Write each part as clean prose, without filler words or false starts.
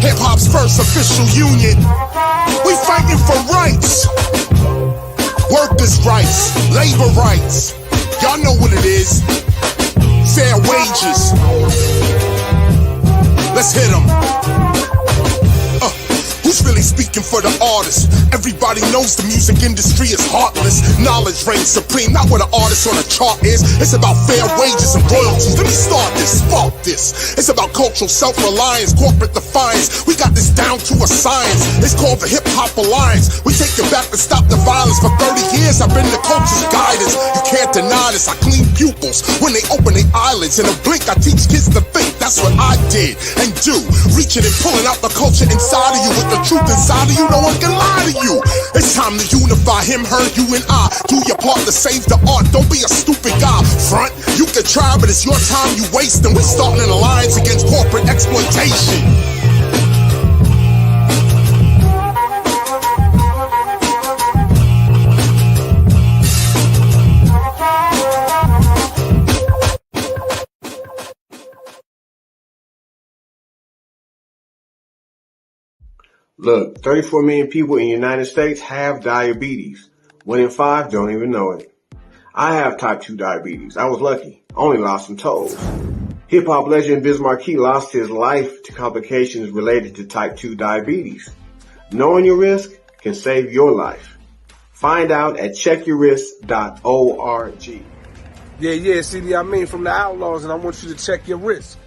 Hip-hop's first official union. We fighting for rights. Workers' rights, labor rights. Y'all know what it is. Fair wages. Let's hit 'em. Who's really speaking for the artist? Everybody knows the music industry is heartless. Knowledge reigns supreme, not what an artist on a chart is. It's about fair wages and royalties. Let me start this, spark this. It's about cultural self-reliance, corporate defiance. We got this down to a science. It's called the Hip-Hop Alliance. We take it back to stop the violence. For 30 years I've been the culture's guidance. You can't deny this. I clean pupils when they open their eyelids. In a blink I teach kids to think. That's what I did and do. Reaching and pulling out the culture inside of you with the truth inside of you. No one can lie to you. It's time to unify him, her, you, and I. Do your part to save the art. Don't be a stupid guy. Front, you can try, but it's your time you waste. And we starting an alliance against corporate exploitation. Look, 34 million people in the United States have diabetes. 1 in 5 don't even know it. I have type 2 diabetes. I was lucky. Only lost some toes. Hip-hop legend Biz Markie lost his life to complications related to type 2 diabetes. Knowing your risk can save your life. Find out at checkyourrisk.org. Yeah, CD, I mean from the Outlaws, and I want you to check your risk.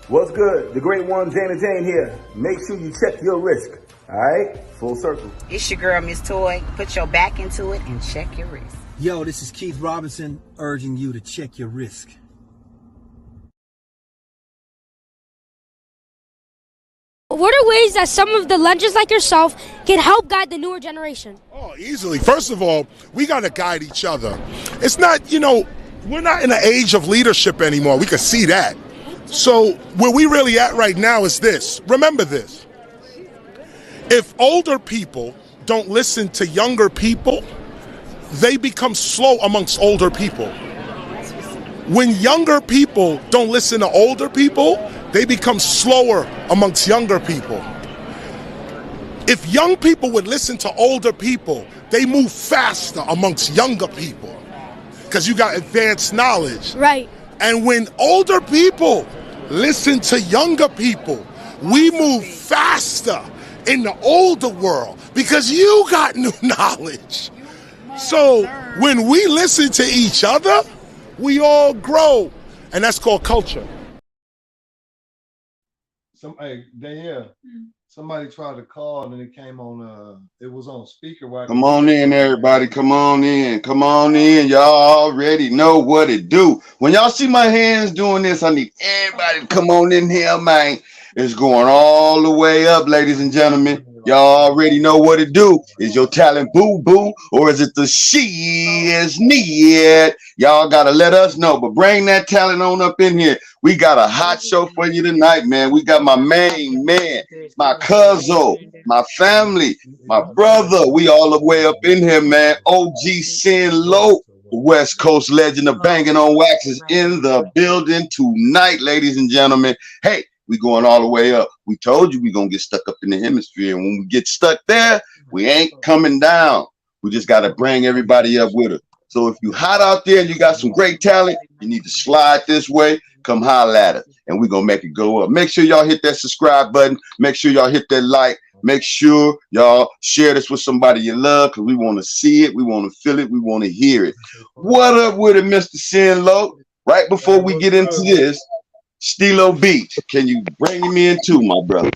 What's good? The great one, Jana Jane here. Make sure you check your risk. All right? Full circle. It's your girl, Miss Toy. Put your back into it and check your risk. Yo, this is Keith Robinson urging you to check your risk. What are ways that some of the legends like yourself can help guide the newer generation? Oh, easily. First of all, we got to guide each other. It's not, we're not in an age of leadership anymore. We can see that. So where we really at right now is this. Remember this. If older people don't listen to younger people, they become slow amongst older people. When younger people don't listen to older people, they become slower amongst younger people. If young people would listen to older people, they move faster amongst younger people because you got advanced knowledge. Right. And when older people listen to younger people, we move faster in the older world because you got new knowledge. So when we listen to each other, we all grow, and that's called culture. Hey, Danielle, somebody tried to call and it came on, it was on speaker. Come on in, everybody. Come on in. Come on in. Y'all already know what it do. When y'all see my hands doing this, I need everybody to come on in here, man. It's going all the way up, ladies and gentlemen. Y'all already know what it do. Is your talent boo-boo or is it the shiz-nit? Y'all got to let us know, but bring that talent on up in here. We got a hot show for you tonight, man. We got my main man, my cousin, my family, my brother. We all the way up in here, man. OG Sin Low, the West Coast legend of Banging on Wax is in the building tonight, ladies and gentlemen. Hey, we going all the way up. We told you we gonna get stuck up in the hemisphere, and when we get stuck there, we ain't coming down. We just got to bring everybody up with us. So if you hot out there and you got some great talent, you need to slide this way. Come holler at us, and we're gonna make it go up. Make sure y'all hit that subscribe button. Make sure y'all hit that like. Make sure y'all share this with somebody you love, because we want to see it, we want to feel it, we want to hear it. What up with it, Mr. Sin Low? Right before we get into this, Stilo Beach, can you bring me in too, my brother?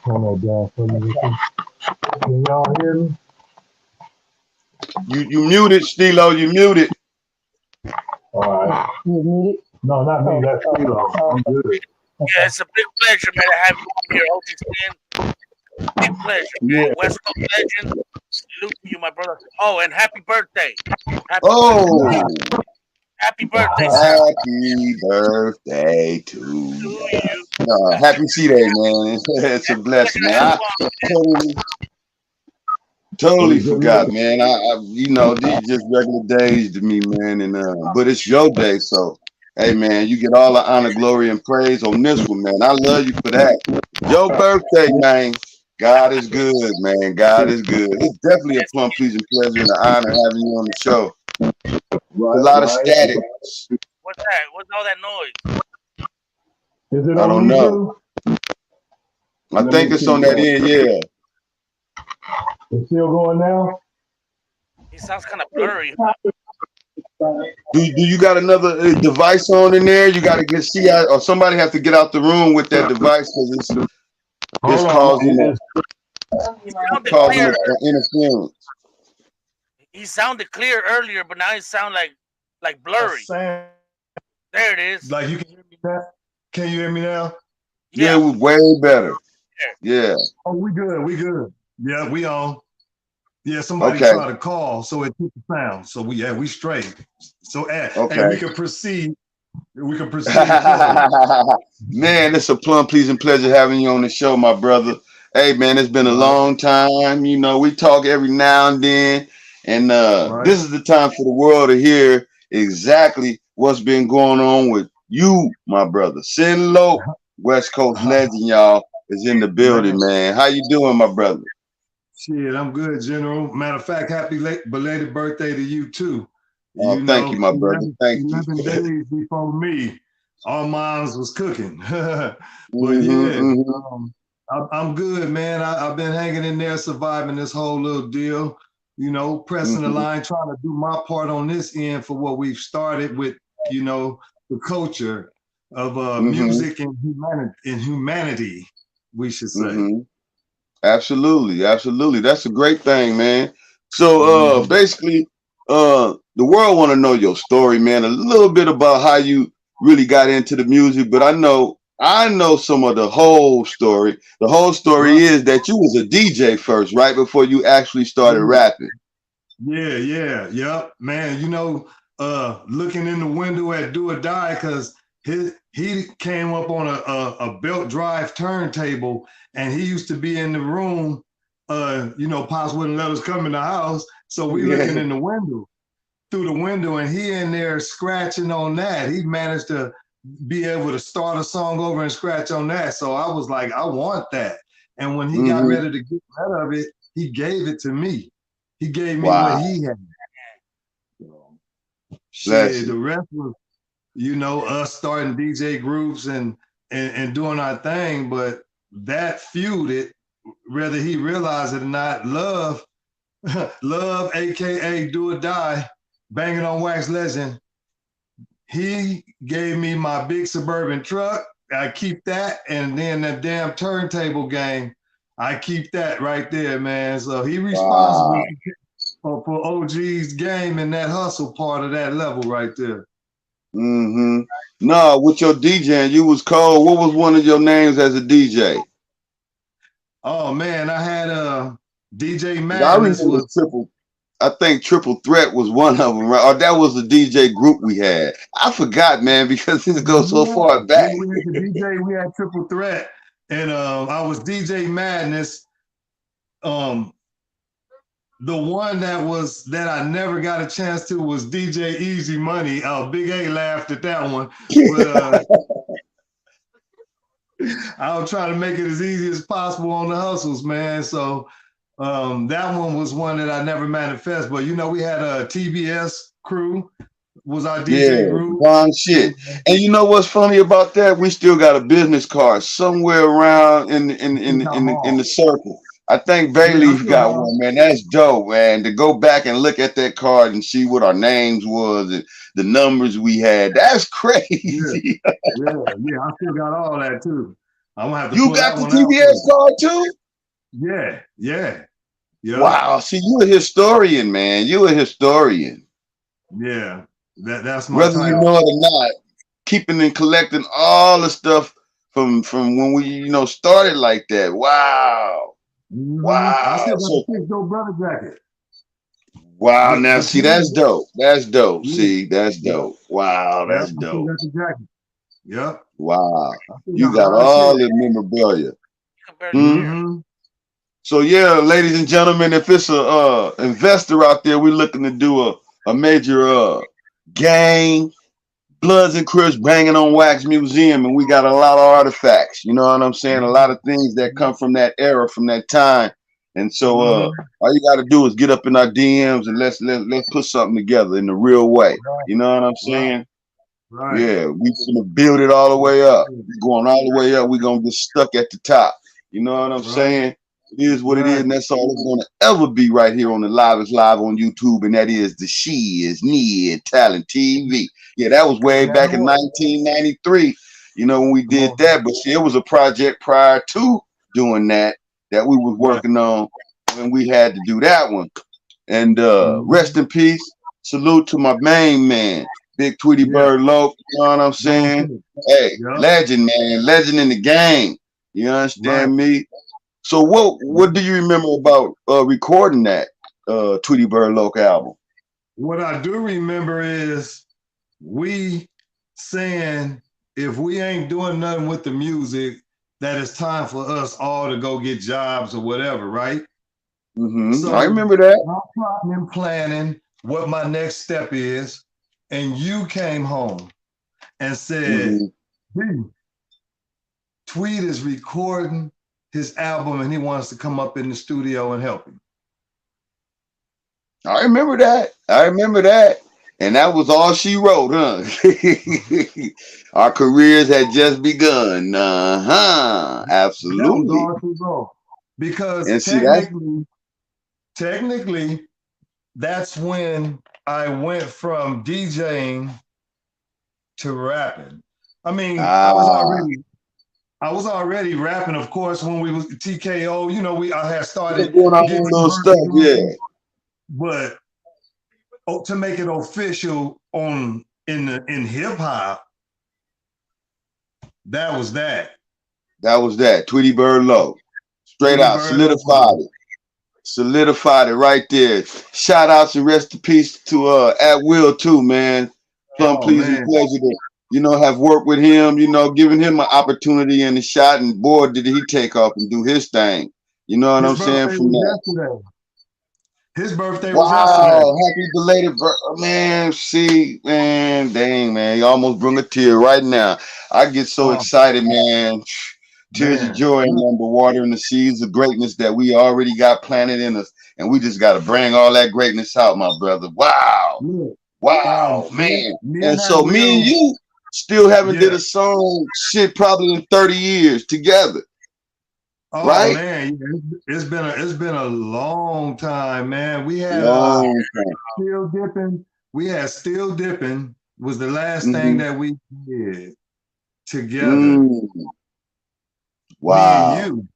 Hold on, can y'all hear me? You muted, Stilo, you muted. All right. You muted? No, not me, that's Stilo. I'm good. Yeah, it's a big pleasure, man, to have you here, OG Sin. Big pleasure, man. Yeah. West Coast legend. Salute to you, my brother. Oh, and happy birthday. Happy birthday. Happy birthday, sir. Happy birthday to you. Happy C-Day, man. It's a blessing, man. I totally forgot, man. These just regular days to me, man. And but it's your day, so hey, man, you get all the honor, glory, and praise on this one, man. I love you for that. Your birthday, man. God is good, man. God is good. It's definitely a plum pleasing pleasure and an honor having you on the show. Right, A lot of right. static. What's that? What's all that noise? Is it I on don't me know. too? I Let think me it's see. on that end, yeah. It's still going now? He sounds kind of blurry. Do you got another device on in there? You got to get see out, or somebody have to get out the room with that device because it's Hold on. causing He sounded clear. interference. He sounded clear earlier, but now he sound like blurry. There it is. Like you can hear me now? Can you hear me now? Yeah, it was way better. Yeah. Oh, we good. We good. Yeah, we on. Yeah, somebody Okay. tried to call, so it took the sound. So we straight. So Okay. hey, we can proceed. We can proceed. Man, it's a plum pleasing pleasure having you on the show, my brother. Hey, man, it's been a long time. You know, we talk every now and then, and this is the time for the world to hear exactly what's been going on with you, my brother. Sin Loc, West Coast legend, y'all, is in the building, man. How you doing, my brother? Shit, I'm good, General. Matter of fact, happy belated birthday to you too. Oh, thank you, my brother. Thank 11 you. days before me, all mines was cooking. But yeah, I'm good, man. I've been hanging in there, surviving this whole little deal. You know, pressing the line, trying to do my part on this end for what we've started with. You know, the culture of music and humanity, we should say. Absolutely, absolutely. That's a great thing, man. So basically, the world want to know your story, man. A little bit about how you really got into the music, but I know some of the whole story. The whole story is that you was a DJ first, right before you actually started rapping. Yep, man. You know, looking in the window at Do or Die, because he came up on a belt drive turntable, and he used to be in the room. You know, Pops wouldn't let us come in the house, so we looking in the window, through the window, and he in there scratching on that. He managed to be able to start a song over and scratch on that. So I was like, I want that. And when he got ready to get rid of it, he gave it to me. He gave me what he had. Shit, the rest was, you know, us starting DJ groups and doing our thing, but that feuded, whether he realized it or not, Love, aka Do or Die, Banging on Wax legend, he gave me my big suburban truck. I keep that, and then that damn turntable game, I keep that right there, man. So he responsible for OG's game and that hustle part of that level right there. No, with your DJing, you was cold. What was one of your names as a DJ? Oh man, I had DJ Madness. I think Triple Threat was one of them, right? Or that was the DJ group we had. I forgot, man, because this goes so far back. We had Triple Threat, and I was DJ Madness. The one that I never got a chance to was DJ Easy Money. Big A laughed at that one, but I'll try to make it as easy as possible on the hustles, man. So that one was one that I never manifest. But you know, we had a TBS crew, was our DJ group. Shit. And you know what's funny about that? We still got a business card somewhere around in the circle. I think Bailey's got one, man. That's dope, man. To go back and look at that card and see what our names was and the numbers we had. That's crazy. Yeah, I still got all that too. I'm gonna have to. You got the TBS card too? Yeah. Wow. See, you a historian, man. You a historian. Yeah, that's my whether title. You know it or not, keeping and collecting all the stuff from when we started like that. Wow. Wow. I still got the Six Dope Brother jacket. Wow. Now see, that's dope. That's dope. See, that's dope. Wow, that's dope. I still got the jacket. Yep. Wow. You got all the memorabilia. So yeah, ladies and gentlemen, if it's a investor out there, we're looking to do a major gang Bloods and Crips banging on Wax Museum, and we got a lot of artifacts. You know what I'm saying? A lot of things that come from that era, from that time. And so, all you got to do is get up in our DMs and let's put something together in the real way. You know what I'm saying? Right. Yeah, we gonna build it all the way up. We're going all the way up. We're gonna get stuck at the top. You know what I'm saying? It is what it is, and that's all it's gonna ever be right here on the Live is Live on YouTube, and that is the Shiz-Nit Talent TV. Yeah, that was way back in 1993. You know when we did that, but see, it was a project prior to doing that we was working on when we had to do that one. And rest in peace. Salute to my main man. Big Tweety Bird LOC, you know what I'm saying? Hey, legend, man, legend in the game. You understand me? So what do you remember about recording that Tweety Bird LOC album? What I do remember is we saying if we ain't doing nothing with the music, that it's time for us all to go get jobs or whatever, right? So I remember that. I'm plotting and planning what my next step is. And you came home and said, Tweet is recording his album and he wants to come up in the studio and help him. I remember that. And that was all she wrote, huh? Our careers had just begun. Absolutely. That was all she wrote. Because and technically, that's when I went from DJing to rapping. I mean, I was already rapping, of course, when we was TKO. You know, I had started doing our own little stuff, yeah. But to make it official in hip hop, that was that. That was that. Tweety Bird LOC. Straight out, solidified it right there. Shout outs and rest in peace to At Will too, man. Pleasing pleasure to have worked with him, giving him an opportunity and a shot, and boy did he take off and do his thing. You know what I'm saying? From that. His birthday was yesterday. Happy belated birthday, man. See, man, dang, man, you almost bring a tear right now. I get so excited, man. Tears of joy and watering the seeds of greatness that we already got planted in us, and we just got to bring all that greatness out, my brother. Wow, man. And so me and you still haven't did a song probably in 30 years together. Right? Man, it's been a long time, man. We had Still Dipping. We had Still Dipping was the last thing that we did together. Wow. Me and you.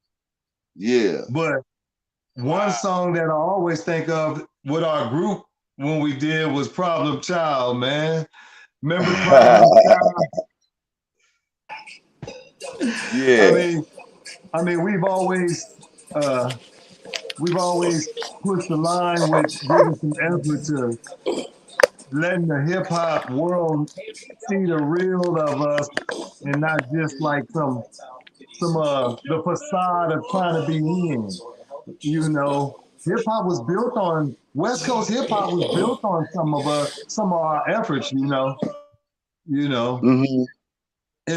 Yeah. But one song that I always think of with our group when we did was Problem Child, man. Remember Problem Child? Yeah. I mean, we've always pushed the line with giving some effort to letting the hip hop world see the real of us and not just like the facade of trying to be in. Hip hop was built on West Coast hip hop was built on some of our efforts, in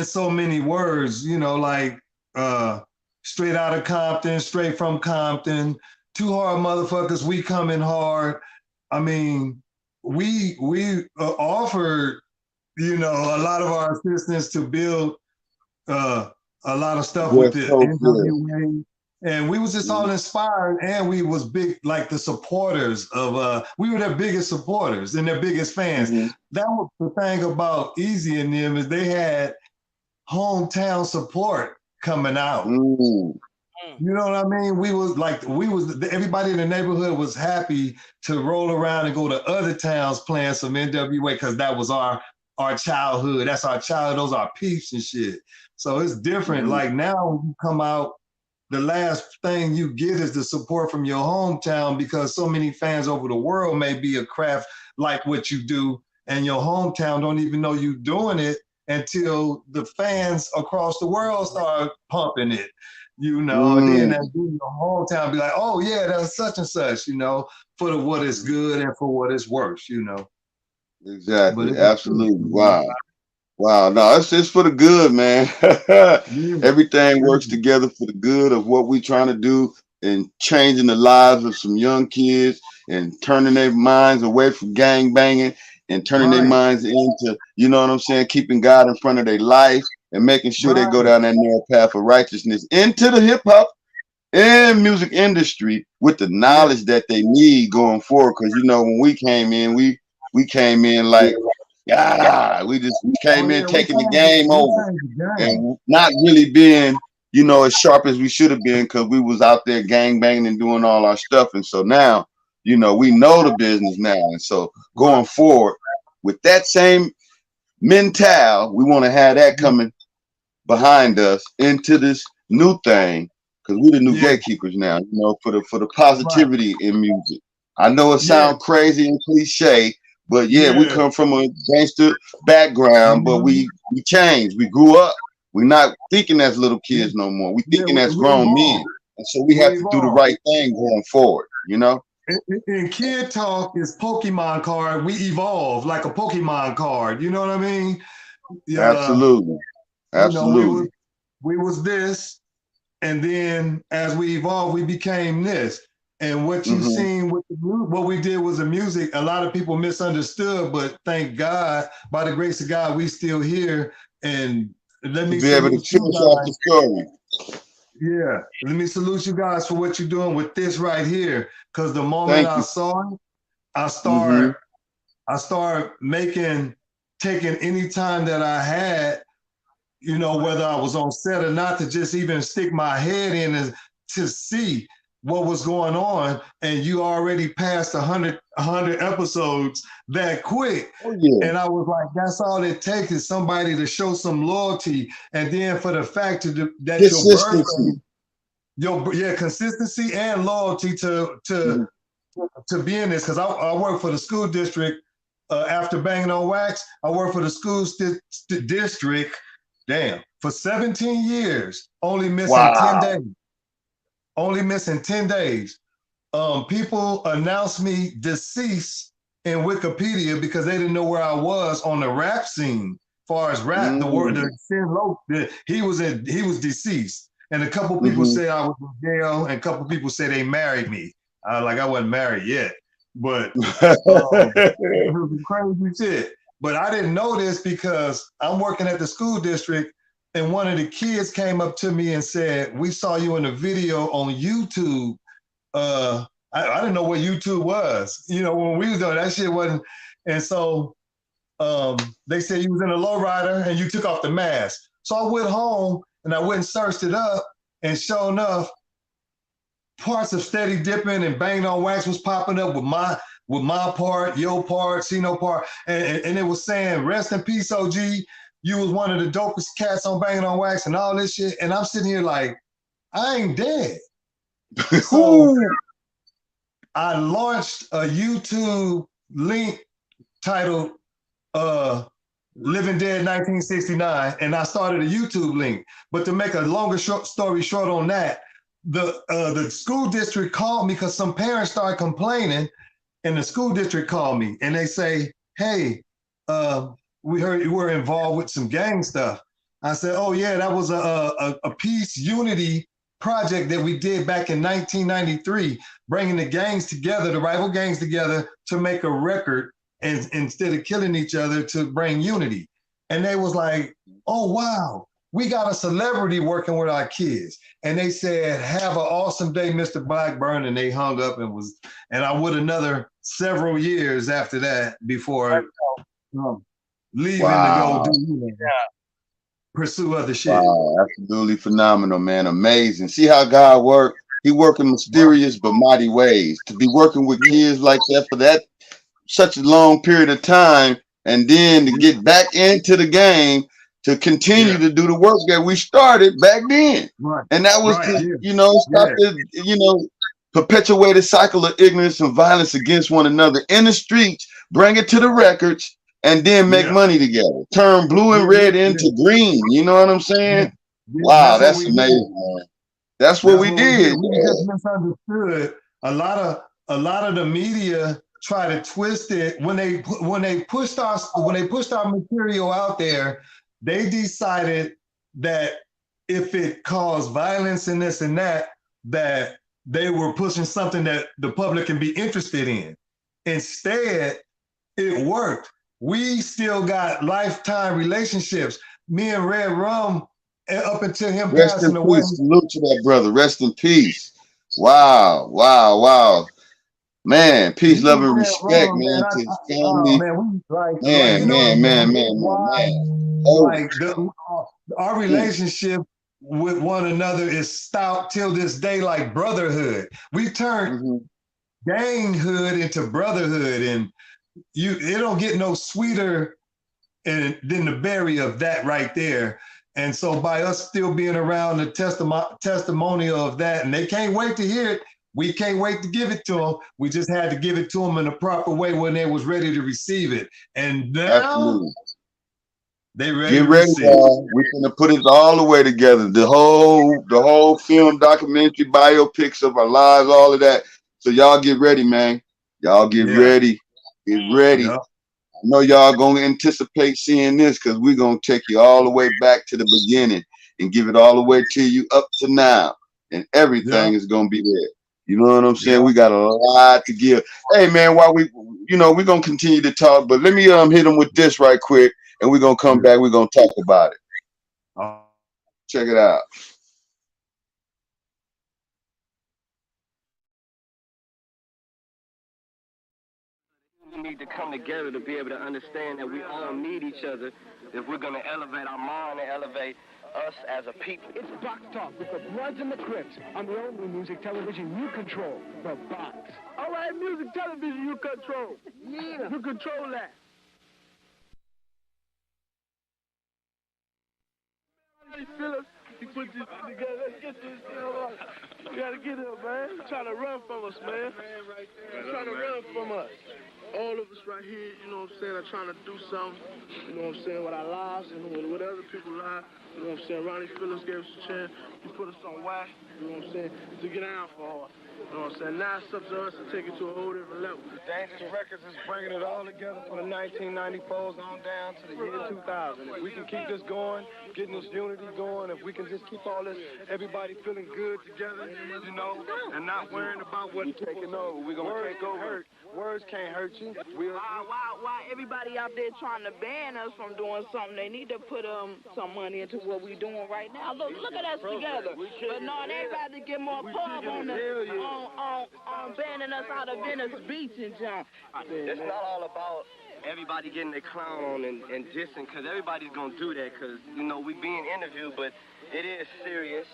so many words, like straight out of Compton, straight from Compton, Too Hard Motherfuckers, we coming hard. I mean, we offered, a lot of our assistance to build a lot of stuff with the NWA, and we was just all inspired, and we was big, like the supporters of, we were their biggest supporters and their biggest fans. That was the thing about Easy and them, is they had hometown support coming out. You know what I mean? Everybody in the neighborhood was happy to roll around and go to other towns playing some NWA, because that was our childhood. That's our childhood. Those are our peeps and shit. So it's different. Like now when you come out, the last thing you get is the support from your hometown, because so many fans over the world may be a craft like what you do, and your hometown don't even know you doing it until the fans across the world start pumping it, and then that your hometown be like, oh yeah, that's such and such, for what it's good and for what it's worth, Exactly, absolutely, wow. Wow, no, it's for the good, man. Yeah. Everything works together for the good of what we're trying to do and changing the lives of some young kids and turning their minds away from gang banging and turning their Right. minds into, you know what I'm saying, keeping God in front of their life and making sure they go Right. down that narrow path of righteousness into the hip hop and music industry with the Yeah. knowledge that they need going forward. Because you know, when we came in, we came in like, we just came Oh in yeah, we taking the changed game over the game. and not really being, you know, as sharp as we should have been because we was out there gang banging and doing all our stuff. And so now, you know, we know the business now. And so going forward with that same mental, we want to have that coming behind us into this new thing because we're the new gatekeepers now, you know, for the positivity in music. I know it sounds crazy and cliche, but yeah, we come from a gangster background, but we changed. We grew up. We're not thinking as little kids no more. We thinking as grown men. And so we have to do the right thing going forward, you know? In kid talk is Pokemon card. We evolve like a Pokemon card. You know what I mean? Absolutely. Absolutely. You know, we was this, and then as we evolved, we became this. And what you've seen with what we did was the music. A lot of people misunderstood, but thank God, by the grace of God, we still here. And let me be able to finish off the story. Yeah, let me salute you guys for what you're doing with this right here. Because the moment I saw it, I started taking any time that I had, you know, whether I was on set or not, to just even stick my head in and to see what was going on. And you already passed 100 episodes that quick. And I was like, that's all it takes is somebody to show some loyalty. And then for the fact that your birthday, consistency and loyalty to be in this. Because I work for the school district after Banging on Wax. I work for the school district, for 17 years, only missing 10 days. Only missing 10 days. People announced me deceased in Wikipedia because they didn't know where I was on the rap scene. As far as rap, the word, he was deceased. And a couple people said I was in jail, and a couple people said they married me. I wasn't married yet, but it was crazy shit. But I didn't know this because I'm working at the school district, and one of the kids came up to me and said, "We saw you in a video on YouTube." I didn't know what YouTube was. You know, when we was doing that shit wasn't. And so they said you was in a lowrider and you took off the mask. So I went home and I went and searched it up, and sure enough, parts of Steady Dipping and Banging on Wax was popping up with my part, your part, Cino part, and it was saying, "Rest in peace, OG. You was one of the dopest cats on Banging on Wax," and all this shit. And I'm sitting here like, I ain't dead. So I launched a YouTube link titled Living Dead 1969, and I started a YouTube link. But to make a longer story short on that, the school district called me because some parents started complaining, and the school district called me and they say, "Hey, we heard you were involved with some gang stuff." I said, "Oh yeah, that was a peace unity project that we did back in 1993, bringing the gangs together, the rival gangs together to make a record, and instead of killing each other, to bring unity." And they was like, "Oh wow, we got a celebrity working with our kids." And they said, "Have an awesome day, Mr. Blackburn." And they hung up and I would another several years after that before leaving to go pursue other shit. Wow, absolutely phenomenal, man. Amazing. See how God works? He working mysterious but mighty ways. To be working with kids like that for that such a long period of time, and then to get back into the game to continue to do the work that we started back then. And that was to, you know, stop the, you know, perpetuate a cycle of ignorance and violence against one another in the streets, bring it to the records, and then make money together. Turn blue and red into green. You know what I'm saying? Wow, that's amazing, man. That's what we did. We just misunderstood. A lot of the media try to twist it. When they pushed our material out there, they decided that if it caused violence and this and that they were pushing something that the public can be interested in. Instead, it worked. We still got lifetime relationships. Me and Red Rum, up until him passing away. Rest in peace. Salute to that brother. Rest in peace. Wow, wow, wow. Man, peace, love, and respect, man, to his family. Our relationship with one another is stout till this day, like brotherhood. We turned ganghood into brotherhood, and it don't get no sweeter than the berry of that right there. And so by us still being around, the testimonial of that, and they can't wait to hear it. We can't wait to give it to them. We just had to give it to them in a proper way when they was ready to receive it. And now they ready. Get ready, y'all. We're gonna put it all the way together. The whole film, documentary, biopics of our lives, all of that. So y'all get ready, man. Y'all get ready. Get ready. Yeah. I know y'all gonna anticipate seeing this because we're gonna take you all the way back to the beginning and give it all the way to you up to now. And everything is gonna be there. You know what I'm saying? We got a lot to give. Hey man, while we're gonna continue to talk, but let me hit them with this right quick, and we're gonna come back. We're gonna talk about it. Check it out. We need to come together to be able to understand that we all need each other if we're gonna elevate our mind and elevate us as a people. It's Box Talk with the Bloods and the Crips on the only music television you control, the Box. All right, music television you control. Yeah, you control that. How you feel us? You put this together. Let's get this shit on. We gotta get up, man. You're trying to run from us, man. You're trying to run from us. All of us right here, you know what I'm saying, are trying to do something, you know what I'm saying, with our lives and with other people's lives. You know what I'm saying? Ronnie Phillips gave us a chance. He put us on wax, you know what I'm saying, to get out for us. You know what I'm saying? Now it's up to us to take it to a whole different level. Dangerous Records is bringing it all together from the 1994s on down to the year 2000. If we can keep this going, getting this unity going, if we can just keep all this, everybody feeling good together, you know, and not worrying about what people taking over. We're going to take over. Words can't hurt you. Why everybody out there trying to ban us from doing something? They need to put some money into what we're doing right now. Look at us together. But no, they rather get more pub on banning us out of Venice Beach and junk. It's not all about everybody getting their clown on and dissing, because everybody's going to do that, because, you know, we being interviewed, but it is serious.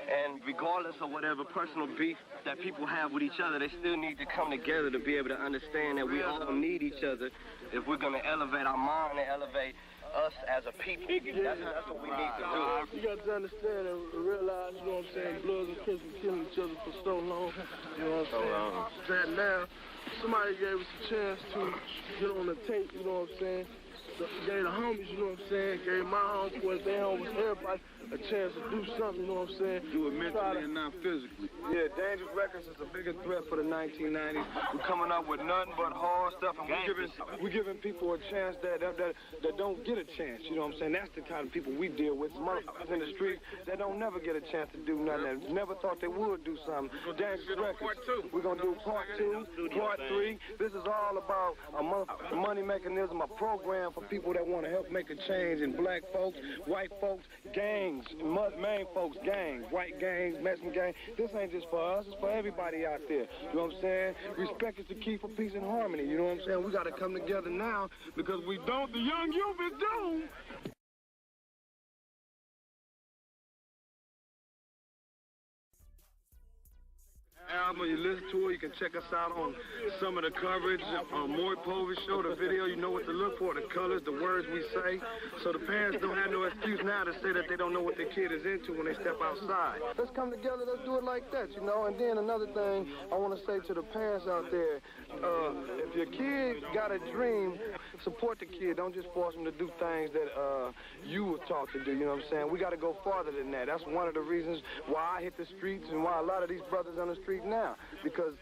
And regardless of whatever personal beef that people have with each other, they still need to come together to be able to understand that we all need each other if we're going to elevate our mind and elevate us as a people. That's what we need to do. You got to understand and realize, you know what I'm saying, Bloods and Crips been killing each other for so long. You know what I'm saying? That now, somebody gave us a chance to get on the tape, you know what I'm saying? So gave the homies, you know what I'm saying? Gave my homeboys, their homies, everybody a chance to do something, you know what I'm saying? Do it mentally and not physically. Yeah, Dangerous Records is a bigger threat for the 1990s. We're coming up with nothing but hard stuff, and we're giving people a chance that don't get a chance, you know what I'm saying? That's the kind of people we deal with, motherfuckers in the street that don't never get a chance to do nothing, that never thought they would do something. Dangerous Records. We're going to do part 2, part 3. This is all about a money mechanism, a program for people that want to help make a change in black folks, white folks, gangs, main folks, gangs, white gangs, Mexican gangs. This ain't just for us, it's for everybody out there. You know what I'm saying? Respect is the key for peace and harmony. You know what I'm saying? We got to come together now, because we don't, the young youth is doomed. Album, you listen to it, you can check us out on some of the coverage on Maury Povich show, the video, you know what to look for, the colors, the words we say, so the parents don't have no excuse now to say that they don't know what their kid is into when they step outside. Let's come together, let's do it like that, you know. And then another thing I want to say to the parents out there, If your kid got a dream, support the kid. Don't just force them to do things that you were taught to do. You know what I'm saying? We got to go farther than that. That's one of the reasons why I hit the streets and why a lot of these brothers on the street now. Because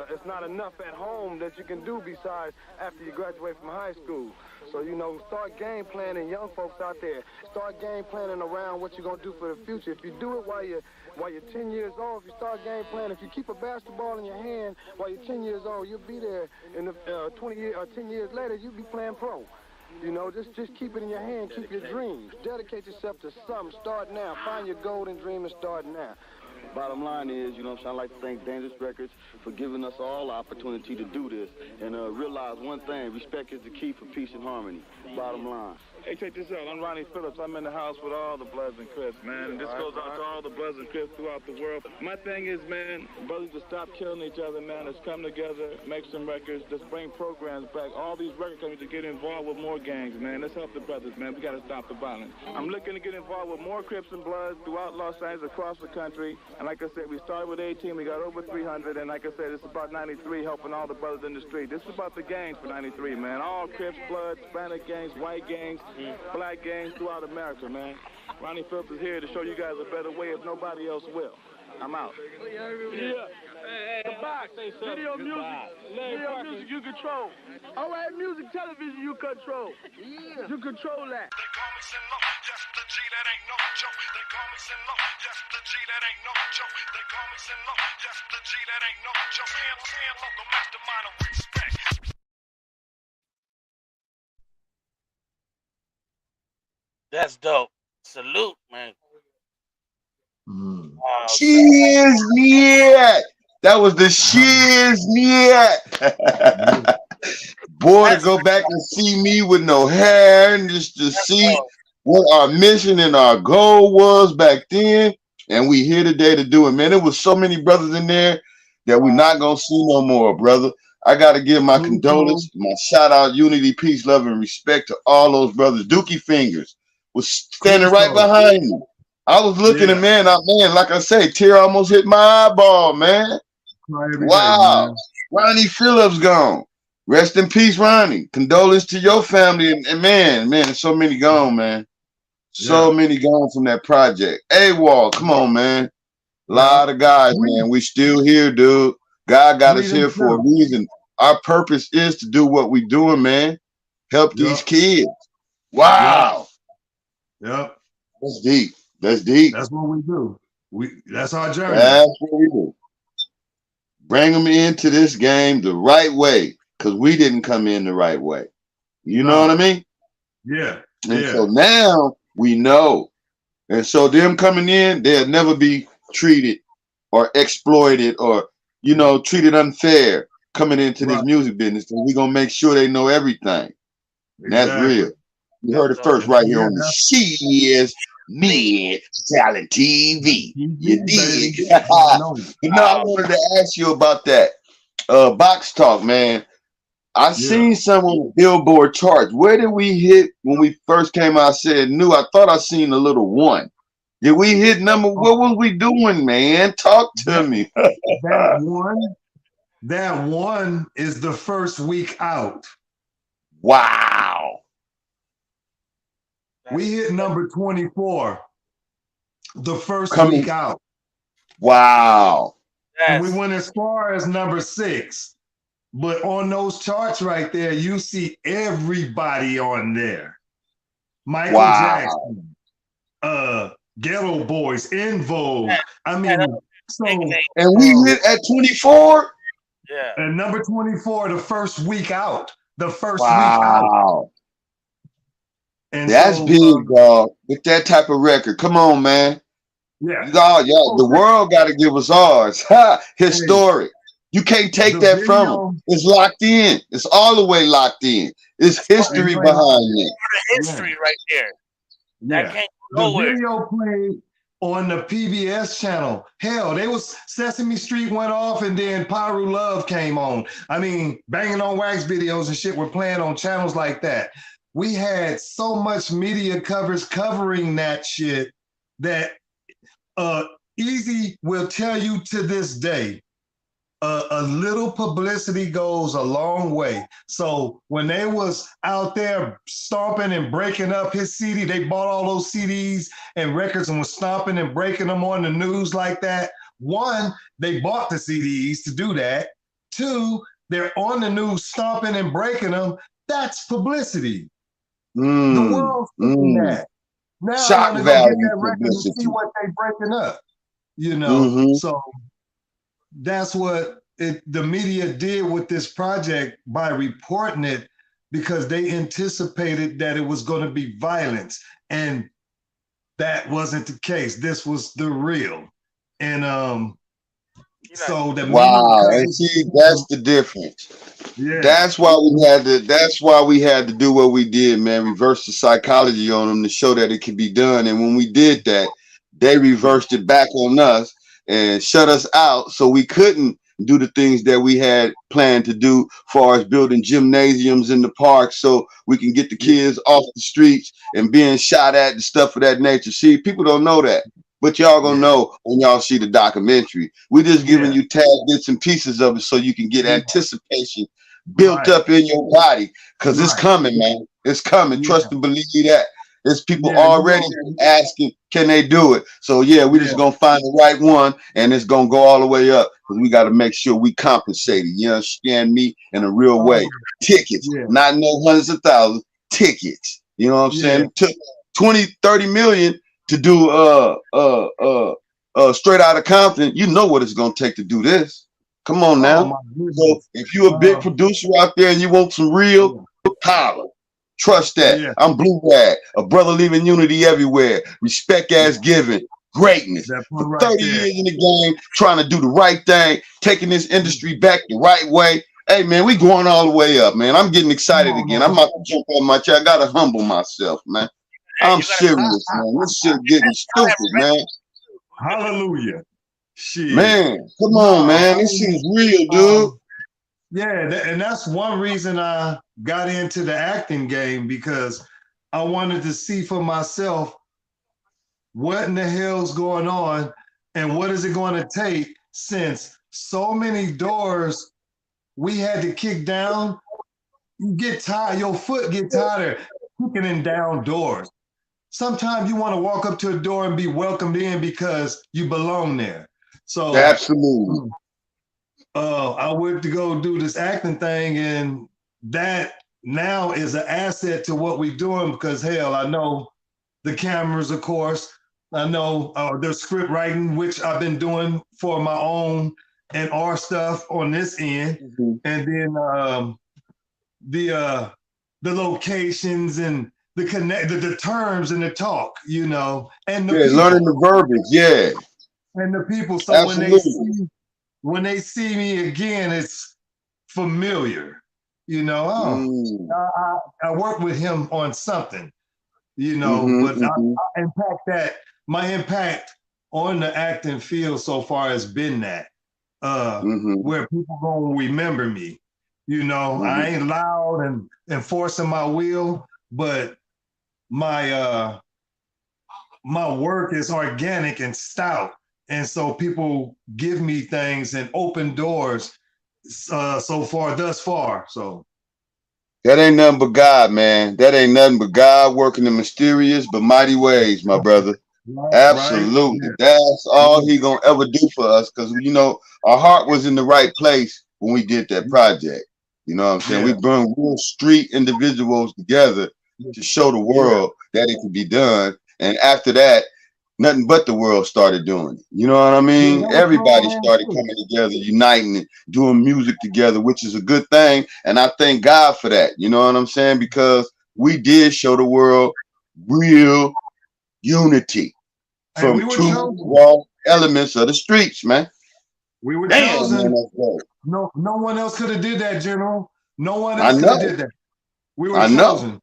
it's not enough at home that you can do besides after you graduate from high school. So, you know, start game planning, young folks out there. Start game planning around what you're going to do for the future. If you do it while you're 10 years old, if you start game planning, if you keep a basketball in your hand while you're 10 years old, you'll be there in the 20 years or 10 years later, you'll be playing pro. You know, just keep it in your hand, keep your dreams. Dedicate yourself to something. Start now. Find your golden dream and start now. Bottom line is, you know what I'm saying, I'd like to thank Dangerous Records for giving us all the opportunity to do this. And realize one thing, respect is the key for peace and harmony. Bottom line. Hey, check this out. I'm Ronnie Phillips. I'm in the house with all the Bloods and Crips, man. And this goes out to all the Bloods and Crips throughout the world. My thing is, man, brothers to stop killing each other, man. Let's come together, make some records, let's bring programs back. All these record companies to get involved with more gangs, man. Let's help the brothers, man. We got to stop the violence. I'm looking to get involved with more Crips and Bloods throughout Los Angeles, across the country. And like I said, we started with 18, we got over 300. And like I said, it's about 93, helping all the brothers in the street. This is about the gangs for 93, man. All Crips, Bloods, Hispanic gangs, white gangs, black gangs throughout America, man. Ronnie Phillips is here to show you guys a better way if nobody else will. I'm out. Yeah. The box. Video music you control. All right, music, television you control. Yeah. You control that. They call me Sinlo, yes, the G, that ain't no joke. They call me Sinlo, yes, the G, that ain't no joke. They call me Sinlo, yes, the G, that ain't no joke. Saying local mastermind of respect. That's dope. Salute, man. Shiz-Nit. That was the Shiz-Nit. Boy, to go back and see me with no hair and just to see what our mission and our goal was back then. And we here today to do it, man. There was so many brothers in there that we're not going to see no more, brother. I got to give my condolence, my shout out, unity, peace, love, and respect to all those brothers. Dookie Fingers was standing right behind me. I was looking at man, like I say, tear almost hit my eyeball, man. Wow. Day, man. Ronnie Phillips gone. Rest in peace, Ronnie. Condolence to your family. And man, there's so many gone, man. So many gone from that project. AWOL, come on, man. A lot of guys, man. We still here, dude. God got us here for a reason. Our purpose is to do what we doing, man. Help these kids. Wow. Yep. That's deep. That's deep. That's what we do. That's our journey. That's what we do. Bring them into this game the right way, because we didn't come in the right way. You know what I mean? Yeah. And so now we know. And so them coming in, they'll never be treated or exploited or, you know, treated unfair coming into this music business. So we're going to make sure they know everything. And that's real. You heard it first right here on the Shiz-Nit Talent TV. You dig? Now I wanted to ask you about that box talk, man. I seen some on the Billboard charts. Where did we hit when we first came out? I said new. I thought I seen a little one. Did we hit number? What was we doing, man? Talk to me. That one is the first week out. Wow. We hit number 24 the first week out. Wow. And we went as far as number 6. But on those charts right there, you see everybody on there. Michael Jackson, Ghetto Boys, In Vogue. I mean, so and we hit at 24. Yeah. And number 24 the first week out. The first week out. And that's so, big, dog. With that type of record. Come on, man. Yeah. The world got to give us ours. Historic. You can't take that from them. It's locked in. It's all the way locked in. It's history behind it. History right there. That can't go nowhere. The video played on the PBS channel. Hell, they was Sesame Street went off and then Pyru Love came on. I mean, Banging on Wax videos and shit were playing on channels like that. We had so much media coverage covering that shit that Easy will tell you to this day, a little publicity goes a long way. So when they was out there stomping and breaking up his CD, they bought all those CDs and records and was stomping and breaking them on the news like that. One, they bought the CDs to do that. Two, they're on the news stomping and breaking them. That's publicity. The world's seeing that. Now Shock I want to go get value that record and see publicity. what they breaking up. You know, so that's what the media did with this project by reporting it, because they anticipated that it was going to be violence, and that wasn't the case. This was the real, and so the Wow, media and see, that's the difference. Yeah. That's why we had to do what we did, man. Reverse the psychology on them to show that it could be done. And when we did that, they reversed it back on us and shut us out, so we couldn't do the things that we had planned to do, far as building gymnasiums in the parks so we can get the kids off the streets and being shot at and stuff of that nature. See, people don't know that. But y'all gonna know when y'all see the documentary. We just giving you tad bits and pieces of it so you can get anticipation built up in your body, because it's coming, man. It's coming. Trust and believe that. There's people already asking, can they do it? So yeah, we just gonna find the right one, and it's gonna go all the way up, because we got to make sure we compensated. You understand me? In a real way. Tickets, not no hundreds of thousands. Tickets. You know what I'm saying? It took 20, 30 million to do Straight Outta Compton. You know what it's gonna take to do this. Come on now. So if you're a big producer out there and you want some real, holler. Trust that. I'm Blue Rag, a brother leaving unity everywhere. Respect as given. Greatness. For 30 years in the game, trying to do the right thing, taking this industry back the right way. Hey man, we going all the way up, man. I'm getting excited again. I'm about to jump on my chair. I gotta humble myself, man. I'm serious, man. This shit getting stupid, man. Hallelujah. Shit. Man, come on, man. This shit's real, dude. And that's one reason I got into the acting game, because I wanted to see for myself what in the hell's going on and what is it going to take, since so many doors we had to kick down. You get tired, your foot get tired of kicking in down doors. Sometimes you want to walk up to a door and be welcomed in because you belong there. So absolutely. I went to go do this acting thing, and that now is an asset to what we're doing, because hell, I know the cameras, of course. I know the script writing, which I've been doing for my own and our stuff on this end, and then the locations and the terms and the talk, you know, and the people. Learning the verbiage, and the people. So absolutely. when they see me again, it's familiar, you know. I work with him on something, you know, but I impact that. My impact on the acting field so far has been that, where people gonna remember me. You know, I ain't loud and enforcing my will, but my my work is organic and stout. And so people give me things and open doors thus far. So that ain't nothing but God, man. That ain't nothing but God working in mysterious but mighty ways, my brother. Absolutely. Right. That's all he gonna ever do for us, because you know our heart was in the right place when we did that project. You know what I'm saying? We bring real street individuals together to show the world that it can be done. And after that, nothing but the world started doing it. You know what I mean? Everybody started coming together, uniting and doing music together, which is a good thing. And I thank God for that. You know what I'm saying? Because we did show the world real unity from two raw elements of the streets, man. We were chosen. No one else could have did that, General. No one else could have did that. We were chosen.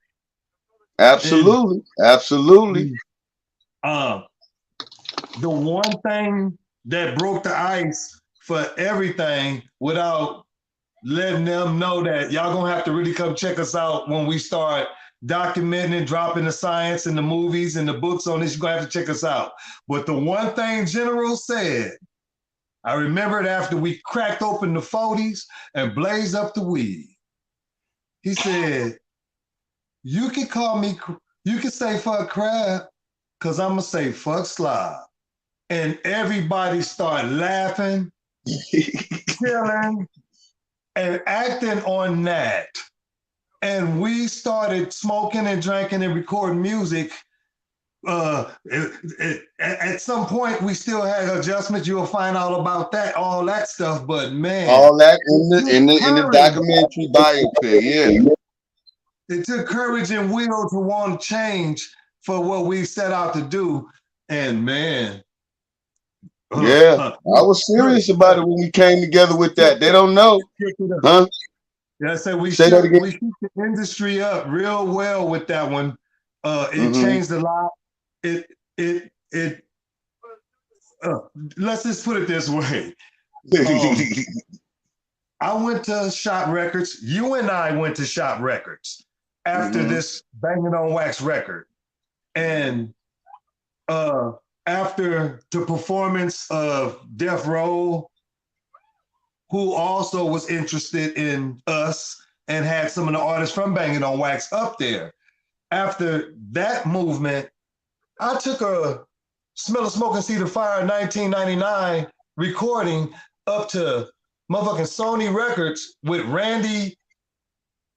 Absolutely. Absolutely. The one thing that broke the ice for everything, without letting them know that y'all gonna have to really come check us out when we start documenting and dropping the science and the movies and the books on this, you're gonna have to check us out. But the one thing General said, I remembered after we cracked open the 40s and blazed up the weed. He said, you can call me, you can say fuck crab, because I'm going to say fuck slob. And everybody started laughing, chilling, and acting on that. And we started smoking and drinking and recording music. At some point, we still had adjustments. You'll find out about that, all that stuff. But man, all that in the documentary biopic, yeah. It took courage and will to want to change for what we set out to do. And man, yeah, I was serious about it when we came together with that. They don't know, huh? Yeah, I said we Say shook that again. the industry up real well with that one. It changed a lot. Let's just put it this way. I went to Shop Records. You and I went to Shop Records after this Bangin' on Wax record. And after the performance of Death Row, who also was interested in us and had some of the artists from Bangin' on Wax up there. After that movement, I took a Smell of Smoke and See the Fire 1999 recording up to motherfucking Sony Records with Randy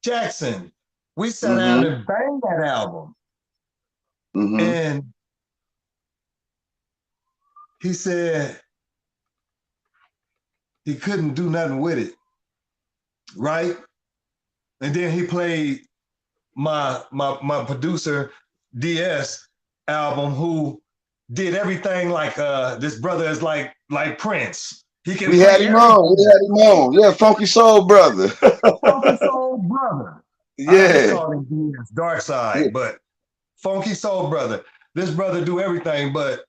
Jackson. We sat down and banged that album. And he said he couldn't do nothing with it, right? And then he played my producer, DS album, who did everything like this brother is like Prince. He can We had him on. Yeah, Funky Soul Brother. Funky Soul Brother. Yeah. I just call him DS Dark Side, but Funky Soul Brother. This brother do everything, but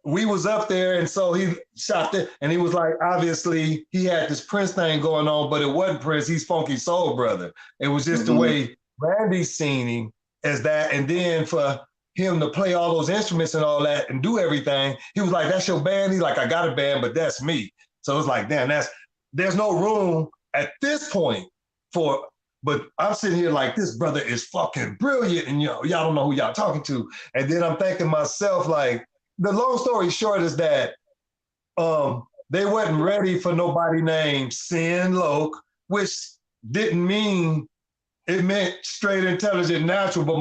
we was up there, and so he shot it, and he was like, obviously, he had this Prince thing going on, but it wasn't Prince. He's Funky Soul Brother. It was just the way Randy seen him as that, and then for him to play all those instruments and all that and do everything, he was like, that's your band? He's like, I got a band, but that's me. So it's like, damn, there's no room at this point for, but I'm sitting here like, this brother is fucking brilliant, and y'all don't know who y'all talking to. And then I'm thinking myself, like, the long story short is that they wasn't ready for nobody named Sin LOC, which didn't mean, it meant straight, intelligent, natural, but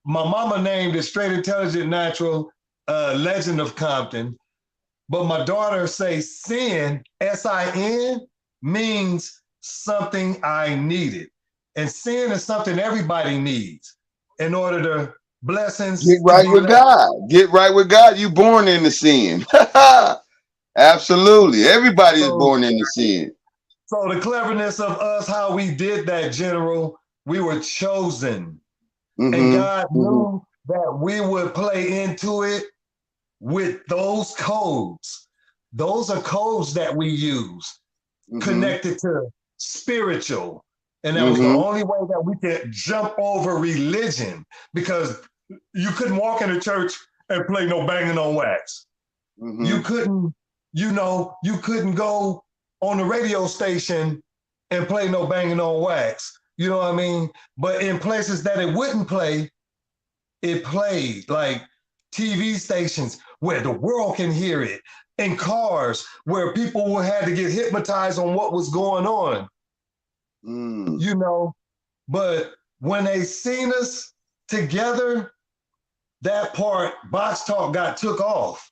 my mama named it Straight, Intelligent, Natural, Legend of Compton. But my daughter say Sin, S-I-N, means something I needed. And sin is something everybody needs in order to blessings. Get right with God. Get right with God. You born into sin. Absolutely. Everybody is born into sin. So the cleverness of us, how we did that, General, we were chosen. And God knew that we would play into it with those codes. Those are codes that we use, connected to spiritual. And that was the only way that we could jump over religion, because you couldn't walk in a church and play no Bangin' on Wax. You couldn't, you couldn't go on the radio station and play no Bangin' on Wax. You know what I mean? But in places that it wouldn't play, it played, like TV stations where the world can hear it, in cars where people had to get hypnotized on what was going on. But when they seen us together, that part, Box Talk, got took off.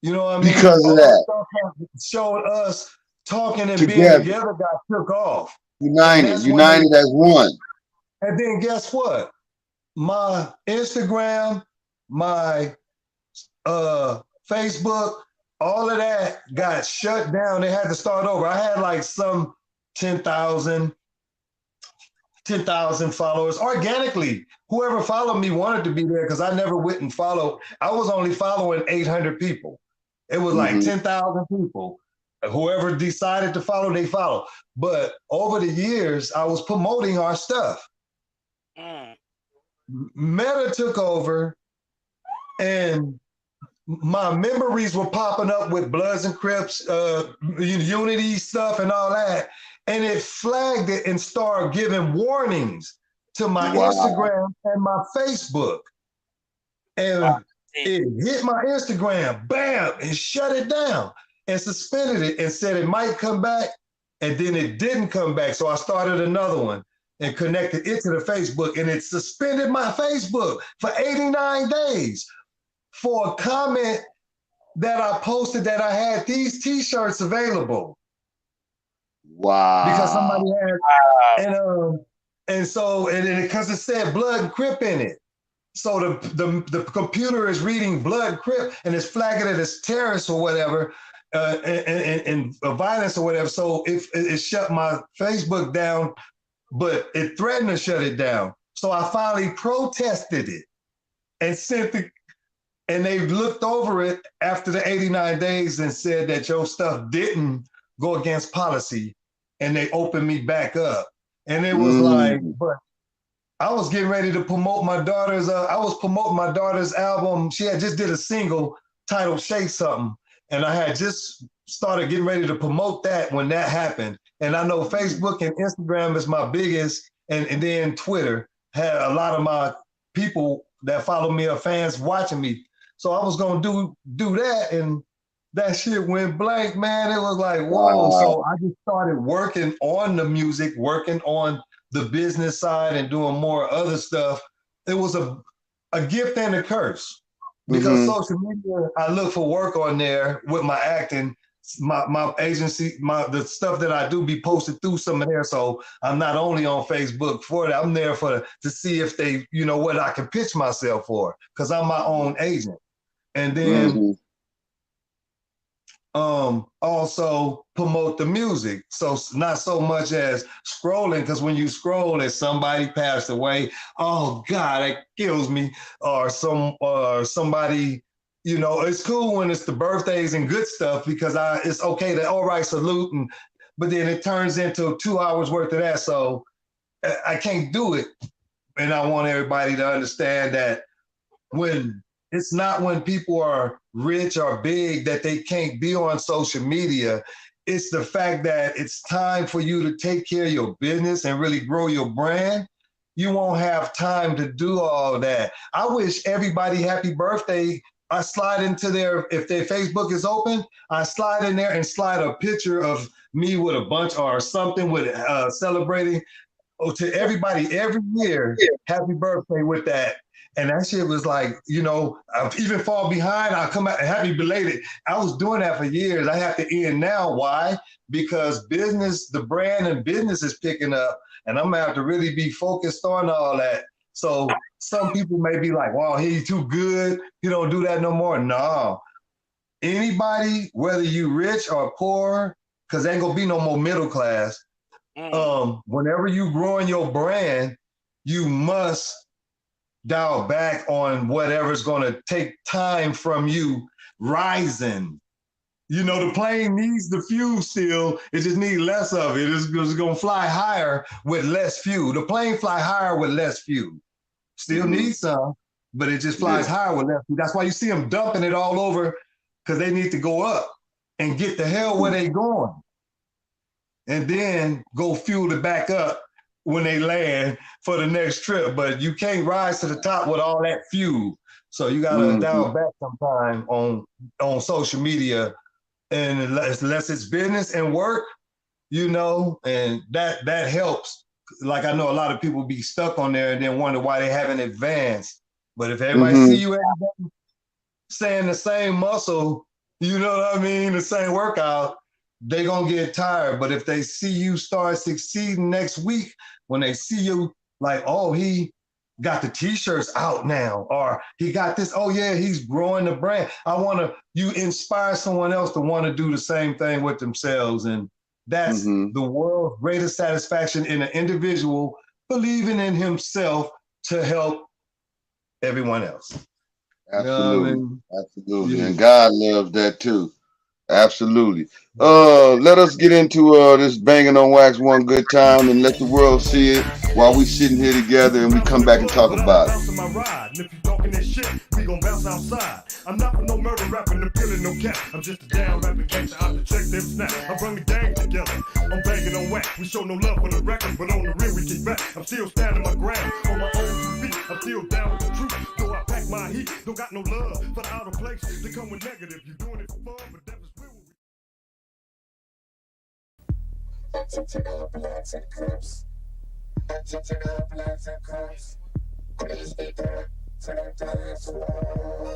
You know what I mean? Because of that. Stuff that showed us talking and Together. being together got took off. United as one. And then guess what? My Instagram, my Facebook, all of that got shut down. They had to start over. I had like some 10,000 followers organically. Whoever followed me wanted to be there, because I never went and followed. I was only following 800 people. It was like 10,000 people. Whoever decided to follow, they follow. But over the years, I was promoting our stuff. Meta took over, and my memories were popping up with Bloods and Crips, Unity stuff and all that. And it flagged it and started giving warnings to my Instagram and my Facebook. And it hit my Instagram, bam, and shut it down and suspended it and said it might come back. And then it didn't come back. So I started another one and connected it to the Facebook, and it suspended my Facebook for 89 days for a comment that I posted that I had these t-shirts available. Wow. Because somebody had, and so because it said Blood and Crip in it. So the computer is reading Blood and Crip and it's flagging it as terrorist or whatever, and violence or whatever. So it shut my Facebook down, but it threatened to shut it down. So I finally protested it and and they looked over it after the 89 days and said that your stuff didn't go against policy, and they opened me back up. And it was like, but I was getting ready to promote my daughter's, I was promoting my daughter's album. She had just did a single titled Shake Something. And I had just started getting ready to promote that when that happened. And I know Facebook and Instagram is my biggest, and then Twitter had a lot of my people that follow me are fans watching me. So I was gonna do that, and that shit went blank, man. It was like, whoa. Wow. So I just started working on the music, working on the business side and doing more other stuff. It was a gift and a curse, because social media, I look for work on there with my acting, my agency, the stuff that I do be posted through some of there. So I'm not only on Facebook for that, I'm there to see if they, what I can pitch myself for, because I'm my own agent. And then also promote the music. So not so much as scrolling, because when you scroll and somebody passed away, oh God, it kills me. Or somebody, it's cool when it's the birthdays and good stuff, because it's okay to, all right, salute, but then it turns into 2 hours worth of that. So I can't do it. And I want everybody to understand that it's not when people are rich or big that they can't be on social media. It's the fact that it's time for you to take care of your business and really grow your brand. You won't have time to do all that. I wish everybody happy birthday. I slide into if their Facebook is open, I slide in there and slide a picture of me with a bunch or something with celebrating to everybody every year, happy birthday with that. And that shit was like, I even fall behind, I'll come out and happy belated. I was doing that for years. I have to end now. Why? Because the brand and business is picking up, and I'm gonna have to really be focused on all that. So some people may be like, wow, he's too good. He don't do that no more. No. Anybody, whether you rich or poor, because ain't gonna be no more middle class. Whenever you growing your brand, you must dial back on whatever's going to take time from you rising. The plane needs the fuel still. It just needs less of it. It's going to fly higher with less fuel. The plane fly higher with less fuel. Still needs some, but it just flies higher with less fuel. That's why you see them dumping it all over, because they need to go up and get the hell where they going. And then go fuel it back up when they land for the next trip. But you can't rise to the top with all that fuel. So you gotta dial back sometime on social media, and unless it's business and work, and that helps. Like I know a lot of people be stuck on there and then wonder why they haven't advanced. But if everybody see you every day saying the same muscle, the same workout, they gonna get tired. But if they see you start succeeding next week, when they see you like, oh, he got the t-shirts out now, or he got this, oh yeah, he's growing the brand. You inspire someone else to want to do the same thing with themselves. And that's the world's greatest satisfaction, in an individual believing in himself to help everyone else. Absolutely. Absolutely. And God loves that too. Absolutely. Let us get into this Banging on Wax one good time and let the world see it while we sitting here together, and we come back and talk about it. talking that shit, we gon' bounce outside. I'm not for no murder rapping, no killing, no cat. I'm just a down rapping gangster out to check them snap. I bring the gang together, I'm banging on whack. We show no love for the record, but on the real we kick back. I'm still standing my ground, on my own feet. I'm still down with the truth, though I pack my heat. Don't got no love for the outer place. They come with negative, you doing it for fun, but that was real. Take our blacks and crips. Take our blacks and crips. Please be there to the dance floor.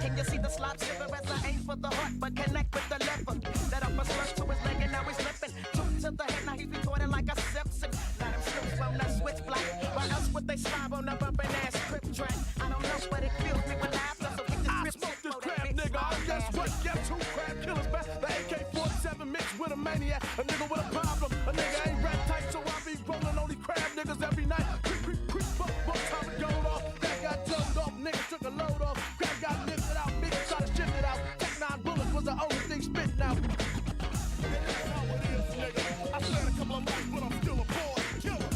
Can you see the slop shiver as I aim for the heart, but connect with the lever? That upper slug to his leg and now he's slipping. Two to the head, now he's retorting like a Simpson. Let him slip from that switch black. Why else would they slob on a bumpin' ass script track? I don't know, but it fills me with laughter. So keep the I smoke this crap, nigga. I guess what? Guess who? Crab killers back. The AK-47 mixed with a maniac. A nigga with a problem. A nigga ain't rap tight, so I be rolling only crab niggas every night. Creep, creep, creep, buck, time it gold off. That got jumped off, niggas took a load off. Crab got lifted out, niggas try to shift it out. Tech 9 bullets was the only thing spitting out. And that's how it is, nigga. I spent a couple of months, but I'm still a boy killer.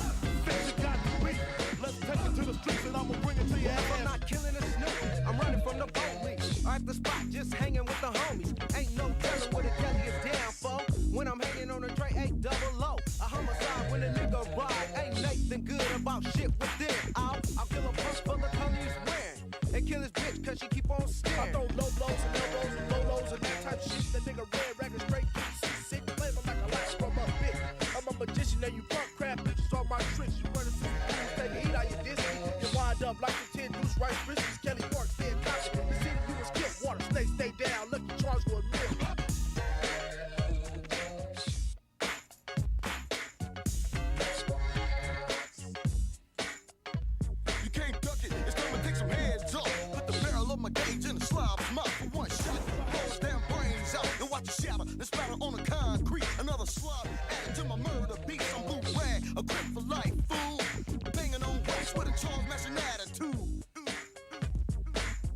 Bitch, you got me weak. Let's take it to the streets and I'ma bring it to your ass. I'm not killing a snoop, I'm running from the police. At the spot, just hanging with the homies. Ain't no telling what the Kelly is down for. When I'm hanging on a Dre, ain't double O. A homicide when a nigga ride. Ain't nothing good about shit within. I'll kill a punk for the color he's wearing. And kill his bitch cause she keep on staring. I throw low blows and elbows and low lows and that type of shit. That nigga red ragged straight sick flavor like a lash from a bitch. I'm a magician and you punk crap bitches on my tricks. You running through the news, take heat out your disc. You wind up like the 10 deuce rice biscuits. Kelly Park staying confident. The city you was killed. Water snake stay down. Lucky charge for a meal. You can't duck it. It's time to take some heads off. Put the barrel of my gauge in the slob's mouth for one shot. Blows damn brains out and watch it shatter. Then splatter on the concrete. Another slob added to my murder beats. I'm blue rag, a grip for life, fool. Banging on wax with a charge mashing attitude.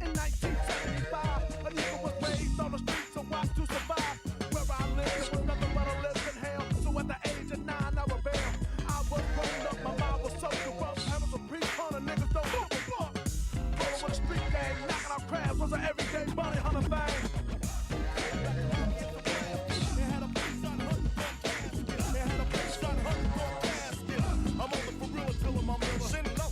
In 1975, a nigga was raised on the streets to watch to survive. Where I lived, there was nothing but a living hell. So at the age of 9, I rebelled. I was grown up, my mind was so corrupt. Having some pre-hunter niggas don't fuck a fuck. Rolling with a street gang, knocking out crabs was an everyday bounty hunter thing. I'm on the for real until I'm Miller. Send low.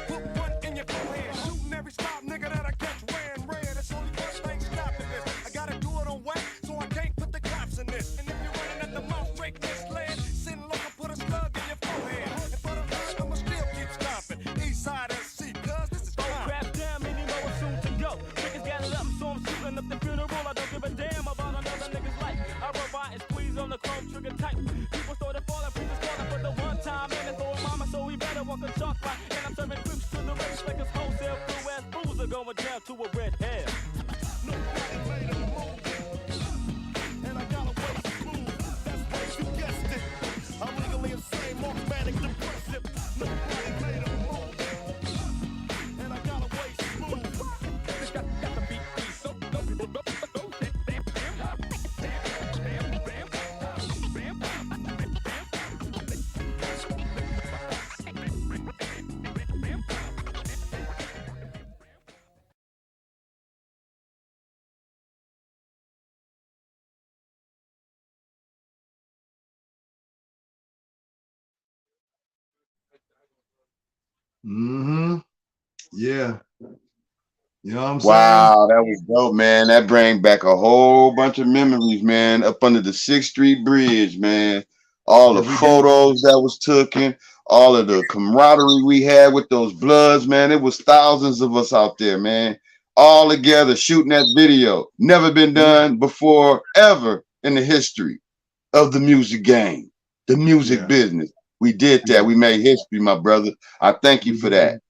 Put one in your forehead. Shooting every stop nigga that I catch ran red. It's only one thing stopping this. I gotta do it on wax, so I can't put the cops in this. And if you're running at the mouth, straight misled. Send low and put a slug in your forehead. And for the rest, I'ma still keep stopping. East side SC, cuz this is crime. Crap down, man, you know it's soon to go. Niggas gathered up, so I'm shooting up the funeral. I don't give a damn about another nigga's life. I rewind and squeeze on the chrome trigger tight. People started falling, preachers falling for the one time. And it's for mama, so we better walk a chalk line. And I'm serving groups to the race like it's wholesale. Blue ass fools are going down to a red hair. Nobody made a move, and I got a way smooth. That's right, you guessed it. I'm legally insane, more manic depressive. Nobody made a move, and I got a way smooth. It's got to be easy. So people don't Mm-hmm. Yeah. You know what I'm saying? Wow, that was dope, man. That bring back a whole bunch of memories, man. Up under the 6th Street Bridge, man. All the photos that was taken, all of the camaraderie we had with those Bloods, man. It was thousands of us out there, man. All together shooting that video. Never been done before, ever in the history of the music game, the music business. We did that. We made history, my brother. I thank you for that.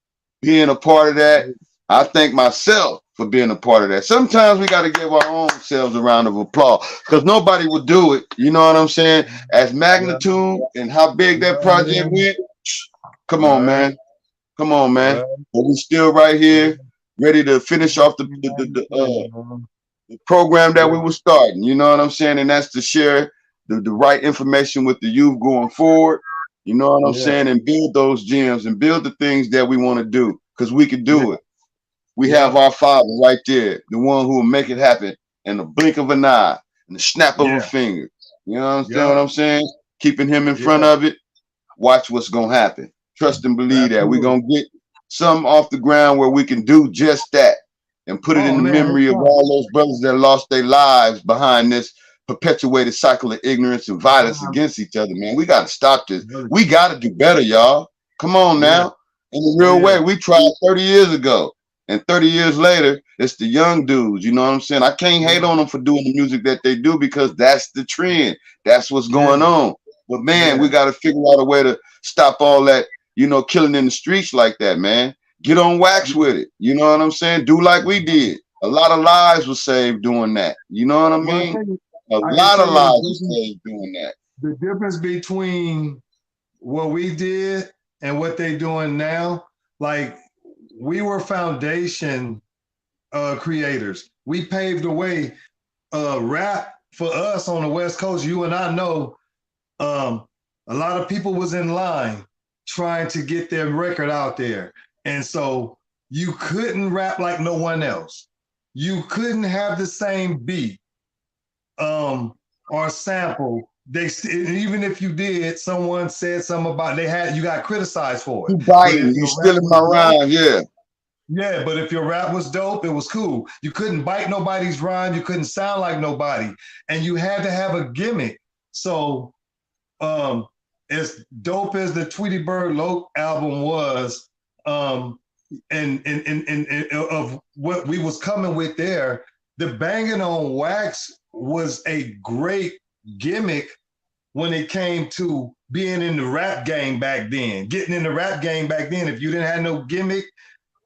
Being a part of that, I thank myself for being a part of that. Sometimes we got to give our own selves a round of applause because nobody would do it. You know what I'm saying? As magnitude and how big that project went. Come on, man. Come on, man. But we still right here, ready to finish off the program that we were starting. You know what I'm saying? And that's to share the right information with the youth going forward. You know what I'm saying? And build those gems and build the things that we want to do because we can do it. We have our Father right there, the one who will make it happen in the blink of an eye, in the snap of a finger. You know what I'm saying? Keeping him in front of it. Watch what's going to happen. Trust and believe that we're going to get something off the ground where we can do just that and put it in the memory of all those brothers that lost their lives behind this perpetuated cycle of ignorance and violence against each other, man. We got to stop this. We got to do better, y'all. Come on now. In the real way, we tried 30 years ago. And 30 years later, it's the young dudes. You know what I'm saying? I can't hate on them for doing the music that they do because that's the trend. That's what's going on. But, man, we got to figure out a way to stop all that, you know, killing in the streets like that, man. Get on wax with it. You know what I'm saying? Do like we did. A lot of lives were saved doing that. You know what I mean? A lot of lives were saved doing that. The difference between what we did and what they doing now, like we were foundation creators. We paved the way. Rap for us on the West Coast, you and I know, a lot of people was in line trying to get their record out there. And so you couldn't rap like no one else. You couldn't have the same beat or sample. Even if you did, someone said something about you got criticized for it. You biting, you stealing my rhyme, Yeah, but if your rap was dope, it was cool. You couldn't bite nobody's rhyme. You couldn't sound like nobody. And you had to have a gimmick. So as dope as the Tweety Bird LOC album was, and of what we was coming with there, the Bangin' on Wax was a great gimmick when it came to being in the rap game back then. Getting in the rap game back then, if you didn't have no gimmick,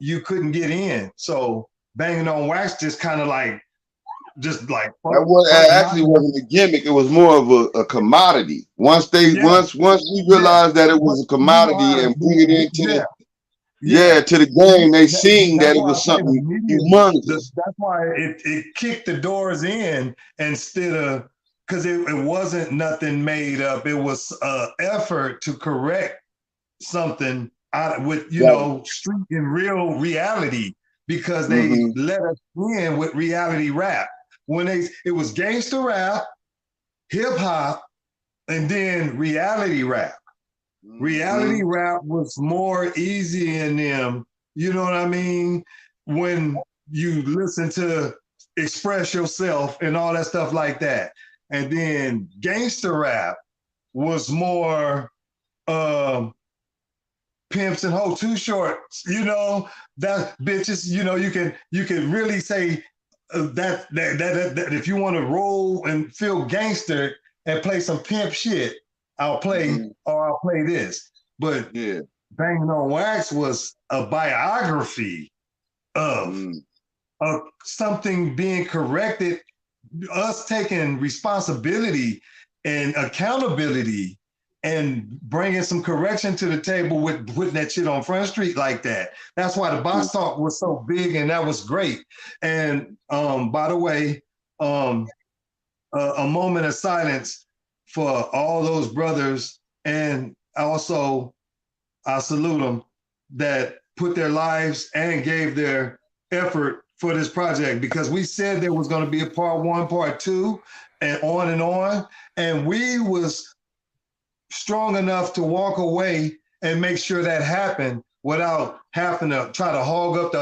you couldn't get in. So Bangin' on Wax just kind of like, that actually wasn't a gimmick. It was more of a commodity. Once we realized that it was a commodity and bring it into to the game, they seen that it was something humongous. That's why it kicked the doors in instead of, because it wasn't nothing made up. It was effort to correct something with street and real reality, because they let us in with reality rap. When it was gangster rap, hip hop, and then reality rap. Reality rap was more easy in them. You know what I mean? When you listen to Express Yourself and all that stuff like that. And then gangster rap was more pimps and hoes, Too Short, that bitches, you can really say that if you want to roll and feel gangster and play some pimp shit, I'll play this. But Bangin' on Wax was a biography of something being corrected, us taking responsibility and accountability and bringing some correction to the table with putting that shit on Front Street like that. That's why the Box Talk was so big, and that was great. And by the way, a moment of silence for all those brothers, and also I salute them that put their lives and gave their effort for this project, because we said there was going to be a part 1, part 2, and on, and we was strong enough to walk away and make sure that happened without having to try to hog up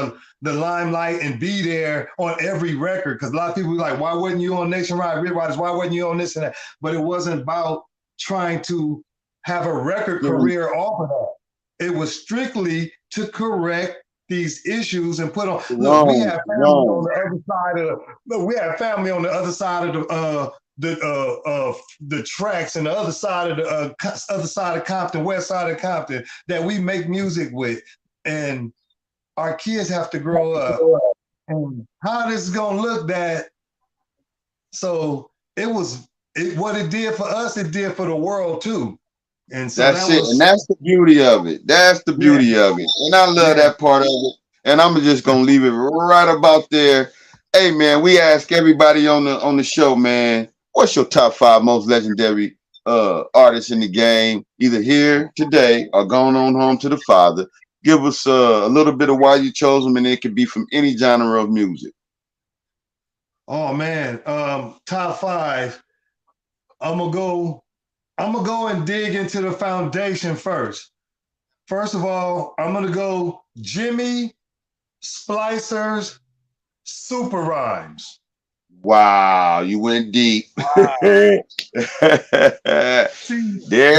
the limelight and be there on every record. Because a lot of people were like, why wasn't you on Nationwide Real Riders? Why wasn't you on this and that? But it wasn't about trying to have a record career off of that. It was strictly to correct these issues and put on. Look, we have family on the other side of. Look, we have family on the other side of the tracks, and the other side of Compton, west side of Compton, that we make music with, and our kids have to grow up And how this is gonna look that, so what it did for us, it did for the world too. And so That's that it. And was, that's the beauty of it. That's the yeah, beauty of it. And I love yeah. that part of it. And I'm just gonna leave it right about there. Hey man, we ask everybody on the show, man, what's your top 5 most legendary artists in the game, either here today or going on home to the Father? Give us a little bit of why you chose them, and it could be from any genre of music. Oh man, top 5. I'm gonna go and dig into the foundation first. First of all, I'm gonna go Jimmy Splicer's Super Rhymes. Wow, you went deep. Wow. There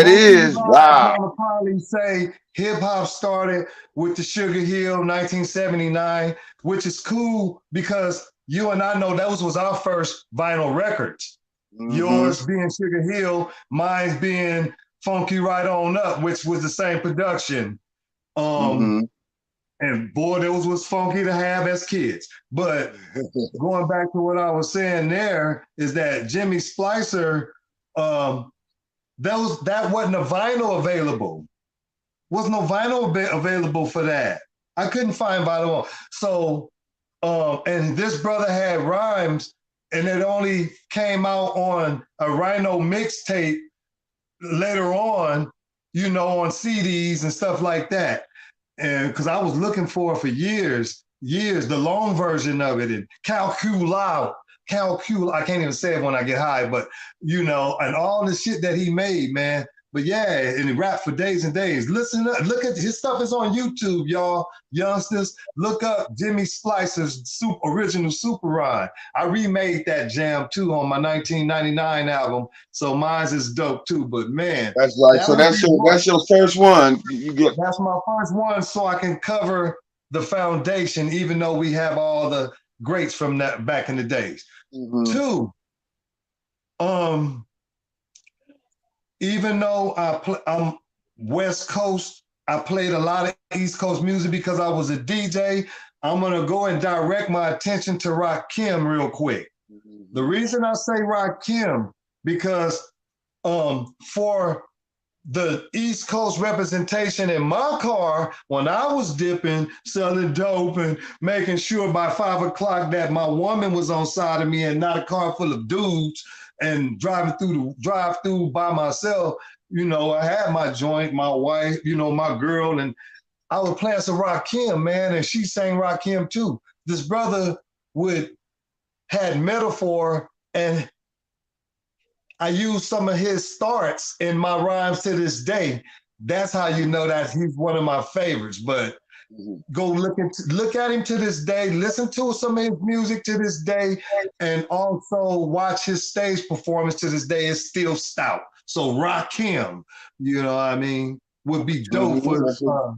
it is. Wow. Want to probably say hip hop started with the Sugar Hill 1979, which is cool because you and I know that was our first vinyl records. Mm-hmm. Yours being Sugar Hill, mine being Funky Right On Up, which was the same production. And boy, those was funky to have as kids. But going back to what I was saying there is that Jimmy Splicer, that wasn't a vinyl available. Was no vinyl available for that. I couldn't find vinyl. So, and this brother had rhymes, and it only came out on a Rhino mixtape later on, you know, on CDs and stuff like that. And because I was looking for it for years, the long version of it, and Calcul, I can't even say it when I get high, but you know, and all the shit that he made, man. But yeah, and he rapped for days and days. Listen up, look at his stuff is on YouTube, y'all, youngsters. Look up Jimmy Splicer's original Super Rhyme. I remade that jam too on my 1999 album, so mine's is dope too. But man, that's right. So that's your first one. That's my first one, so I can cover the foundation, even though we have all the greats from that back in the days. Mm-hmm. 2, even though I'm West Coast, I played a lot of East Coast music because I was a DJ. I'm gonna go and direct my attention to Rakim real quick. Mm-hmm. The reason I say Rakim, because for the East Coast representation in my car, when I was dipping, selling dope, and making sure by 5 o'clock that my woman was on side of me and not a car full of dudes, and driving through the drive-through by myself, you know, I had my joint, my wife, you know, my girl, and I was playing some Rakim, man, and she sang Rakim too. This brother had metaphor, and I use some of his starts in my rhymes to this day. That's how you know that he's one of my favorites. But go look at him to this day, listen to some of his music to this day, and also watch his stage performance to this day. It's still stout. So Rakim, you know what I mean, would be dope for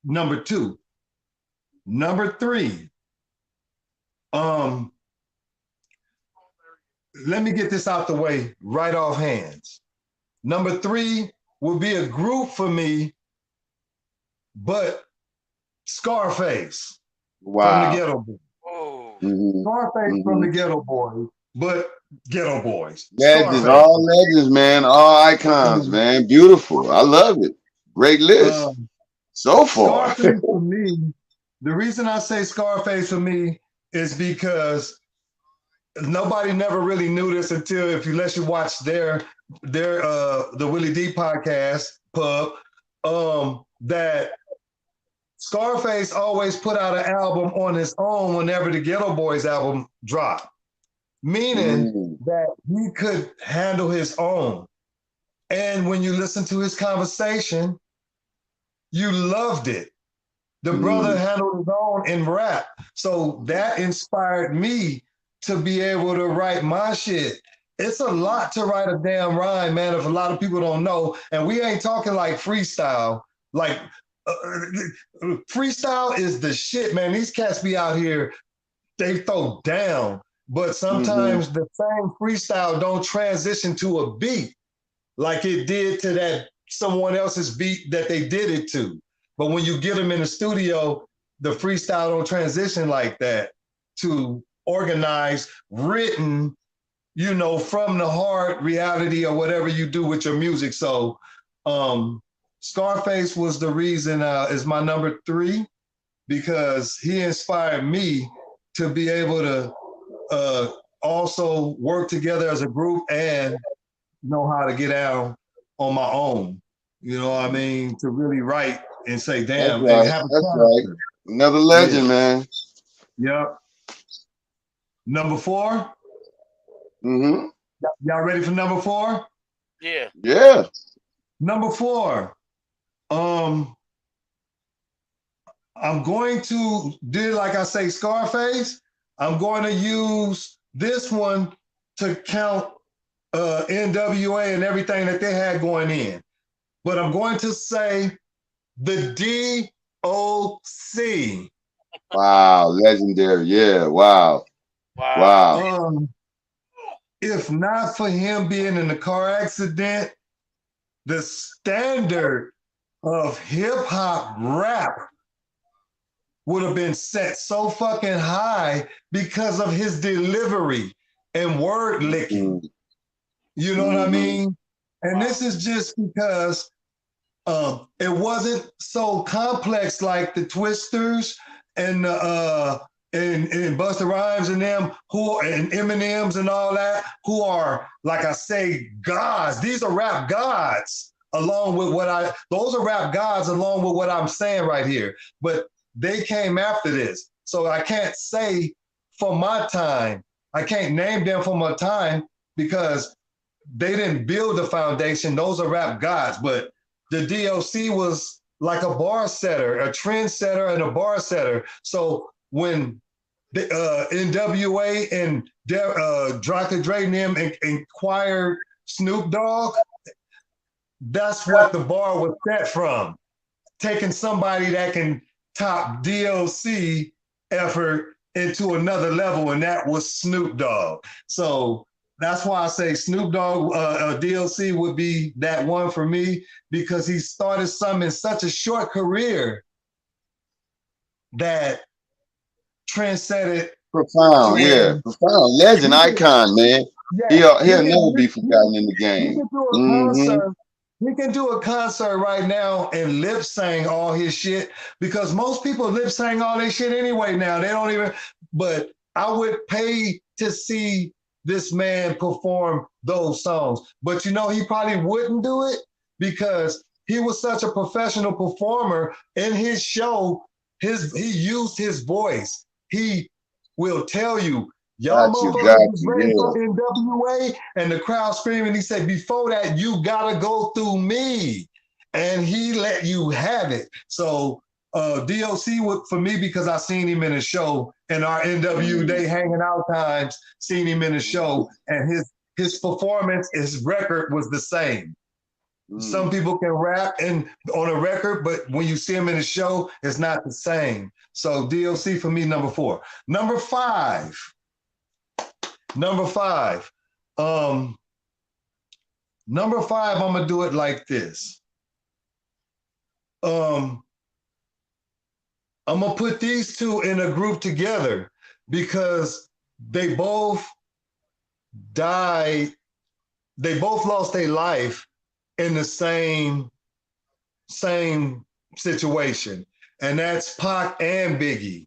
number 2. Number 3, let me get this out the way right off hands. Number 3 would be a group for me, but Scarface from the Ghetto Boys. Scarface from the Ghetto Boys, but Ghetto Boys. Legends, all legends, man, all icons, man. Beautiful. I love it. Great list so far. Scarface for me, the reason I say Scarface for me is because nobody never really knew this unless you watch their the Willie D podcast pub, that Scarface always put out an album on his own whenever the Ghetto Boys album dropped, meaning that he could handle his own. And when you listen to his conversation, you loved it. The brother handled his own in rap. So that inspired me to be able to write my shit. It's a lot to write a damn rhyme, man, if a lot of people don't know. And we ain't talking like freestyle. Like, freestyle is the shit, man. These cats be out here, they throw down. But sometimes the same freestyle don't transition to a beat like it did to that someone else's beat that they did it to. But when you get them in the studio, the freestyle don't transition like that. to organize, written, you know, from the heart reality or whatever you do with your music. So Scarface was the reason, is my number 3, because he inspired me to be able to also work together as a group and know how to get down on my own. You know what I mean? To really write and say, damn, and have a That's right. Another legend, man. Yep. Number 4? Mm-hmm. Y'all ready for number 4? Yeah. Yeah. Number 4. I'm going to do, like I say, Scarface. I'm going to use this one to count NWA and everything that they had going in. But I'm going to say the DOC. Wow, legendary. Yeah, wow. Wow. If not for him being in the car accident, the standard of hip hop rap would have been set so fucking high because of his delivery and word licking. You know what I mean? And this is just because it wasn't so complex like the Twisters and Busta Rhymes and them and Eminems and all that, who are, like I say, gods. These are rap gods along with those are rap gods along with what I'm saying right here. But they came after this. So I can't say for my time, I can't name them for my time because they didn't build the foundation. Those are rap gods. But the DOC was like a bar setter, a trend setter and a bar setter. So when the NWA and Dr. Dre and them inquired Snoop Dogg, that's what the bar was set from. Taking somebody that can top DOC effort into another level, and that was Snoop Dogg. So that's why I say Snoop Dogg, DOC would be that one for me, because he started something in such a short career that transcended. Profound, yeah. Profound. Legend, icon, man. Yeah, He'll never be forgotten in the game. We can do a concert right now and lip sing all his shit, because most people lip sing all their shit anyway now. They don't even, but I would pay to see this man perform those songs. But you know, he probably wouldn't do it because he was such a professional performer in his show. He used his voice. He will tell you, y'all motherfuckers was ready for NWA, and the crowd screaming. He said, before that, you gotta go through me. And he let you have it. So DOC would, for me, because I seen him in a show in our NW Day hanging out times, seen him in a show, and his performance, his record was the same. Some people can rap on a record, but when you see him in a show, it's not the same. So DOC for me, number 4. Number 5. Number 5, I'm gonna do it like this. I'm gonna put these two in a group together because they both died. They both lost their life in the same situation, and that's Pac and Biggie.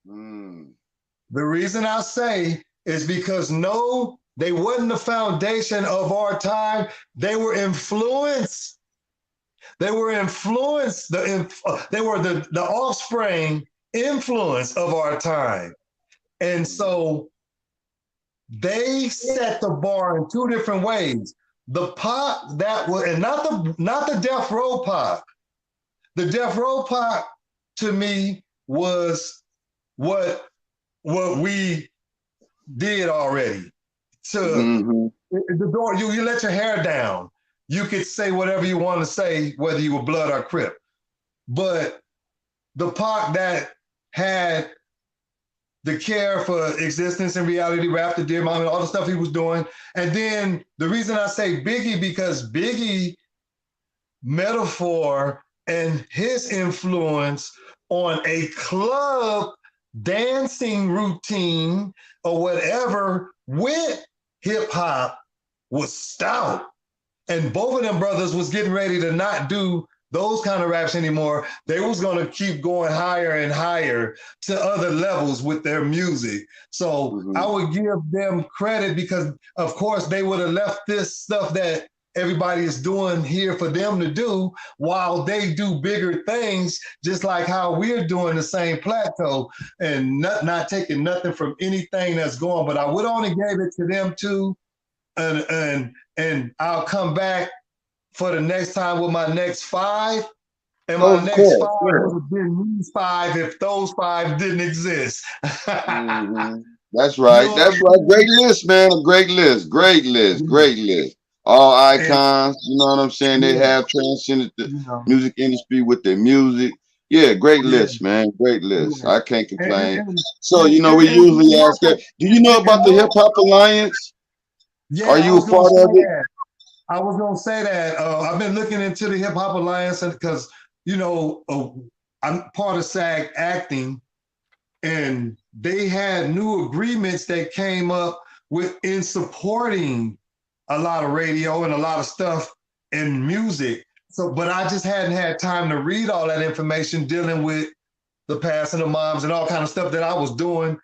The reason I say is because no, they wasn't the foundation of our time. They were influenced. They were influenced. They were the offspring influence of our time. And so they set the bar in 2 different ways. The Pac that was, and not the Death Row Pac. The Death Row Pac to me was what we did already. To the door, you let your hair down. You could say whatever you want to say, whether you were Blood or Crip. But the Pac that had the care for existence and reality rap, the Dear Mama, all the stuff he was doing. And then the reason I say Biggie, because Biggie metaphor and his influence on a club dancing routine or whatever with hip hop was stout. And both of them brothers was getting ready to not do those kind of raps anymore. They was going to keep going higher and higher to other levels with their music. So I would give them credit because, of course, they would have left this stuff that everybody is doing here for them to do while they do bigger things, just like how we're doing the same plateau and not taking nothing from anything that's going. But I would only give it to them too. And I'll come back for the next time with my next 5. And my next 5 would have been these 5 if those 5 didn't exist. That's right. That's right. Great list, man. A great list. Great list. Great list. All icons, you know what I'm saying? They have transcended the music industry with their music. Yeah, great list, man. Great list. I can't complain. So, you know, we usually ask that. Do you know about the Hip Hop Alliance? Yeah, Are you a part of it? I was gonna say that. I've been looking into the Hip Hop Alliance because, you know, I'm part of SAG Acting, and they had new agreements that came up with in supporting a lot of radio and a lot of stuff in music. So, but I just hadn't had time to read all that information dealing with the passing of moms and all kind of stuff that I was doing.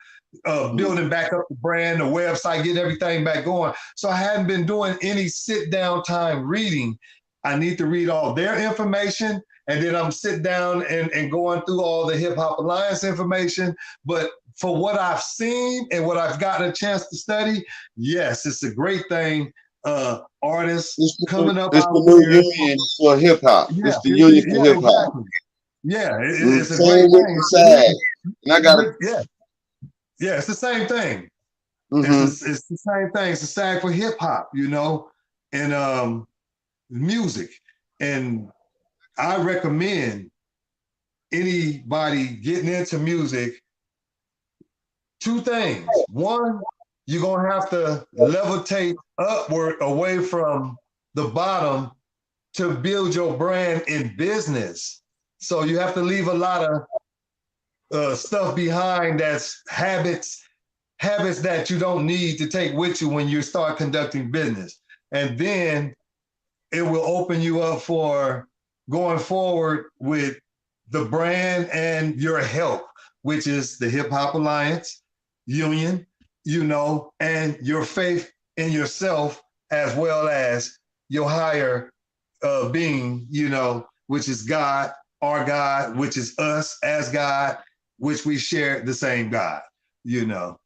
Building back up the brand, the website, getting everything back going. So I hadn't been doing any sit down time reading. I need to read all their information, and then I'm sitting down and going through all the Hip Hop Alliance information. But for what I've seen and what I've gotten a chance to study, yes, it's a great thing. Artists coming up. It's the new union for hip hop. Yeah, it's the union for hip hop. Exactly. Yeah, it's a Same great with thing. the SAG. And I got Yeah, it's the same thing. It's the same thing. It's the SAG for hip hop, you know, and music. And I recommend anybody getting into music 2 things. One, you're gonna have to levitate upward away from the bottom to build your brand in business. So you have to leave a lot of stuff behind that's habits that you don't need to take with you when you start conducting business. And then it will open you up for going forward with the brand and your help, which is the Hip Hop Alliance Union, you know, and your faith in yourself, as well as your higher being, you know, which is God, our God, which is us as God, which we share the same God, you know,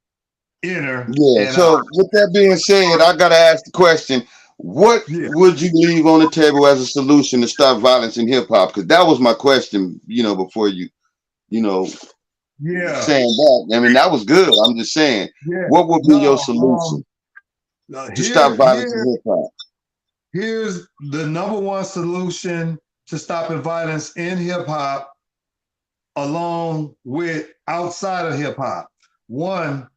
inner. Yeah. So with that being said, I gotta ask the question: what would you leave on the table as a solution to stop violence in hip hop? Because that was my question, you know, before you know, saying that. I mean, that was good. I'm just saying, what would be your solution to stop violence in hip hop? Here's the #1 solution to stopping violence in hip hop, along with outside of hip hop. One,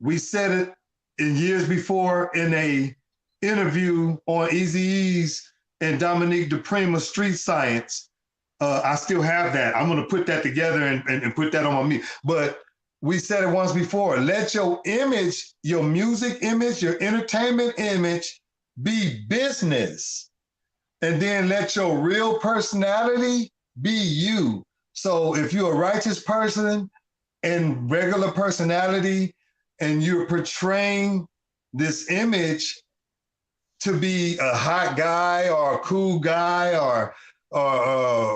we said it in years before in a interview on Eazy-E's and Dominique DePrima Street Science. I still have that. I'm gonna put that together and put that on my meat. But we said it once before, let your image, your music image, your entertainment image be business. And then let your real personality be you. So if you're a righteous person and regular personality and you're portraying this image to be a hot guy or a cool guy or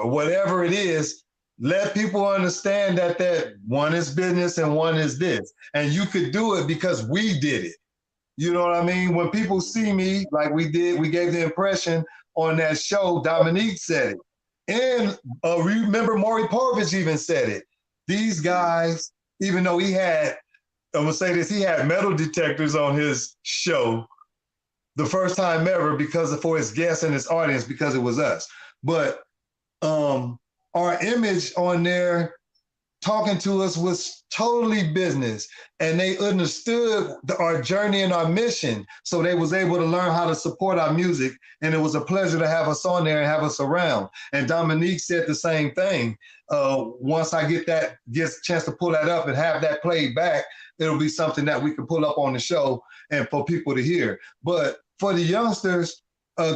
whatever it is, let people understand that one is business and one is this. And you could do it because we did it. You know what I mean? When people see me like we did, we gave the impression on that show, Dominique said it. And remember Maury Povich even said it. These guys, even though he had, I'm gonna say this, he had metal detectors on his show the first time ever for his guests and his audience, because it was us. But our image on there talking to us was totally business, and they understood our journey and our mission, so they was able to learn how to support our music, and it was a pleasure to have us on there and have us around. And Dominique said the same thing. Once I get a chance to pull that up and have that played back, it'll be something that we can pull up on the show and for people to hear. But for the youngsters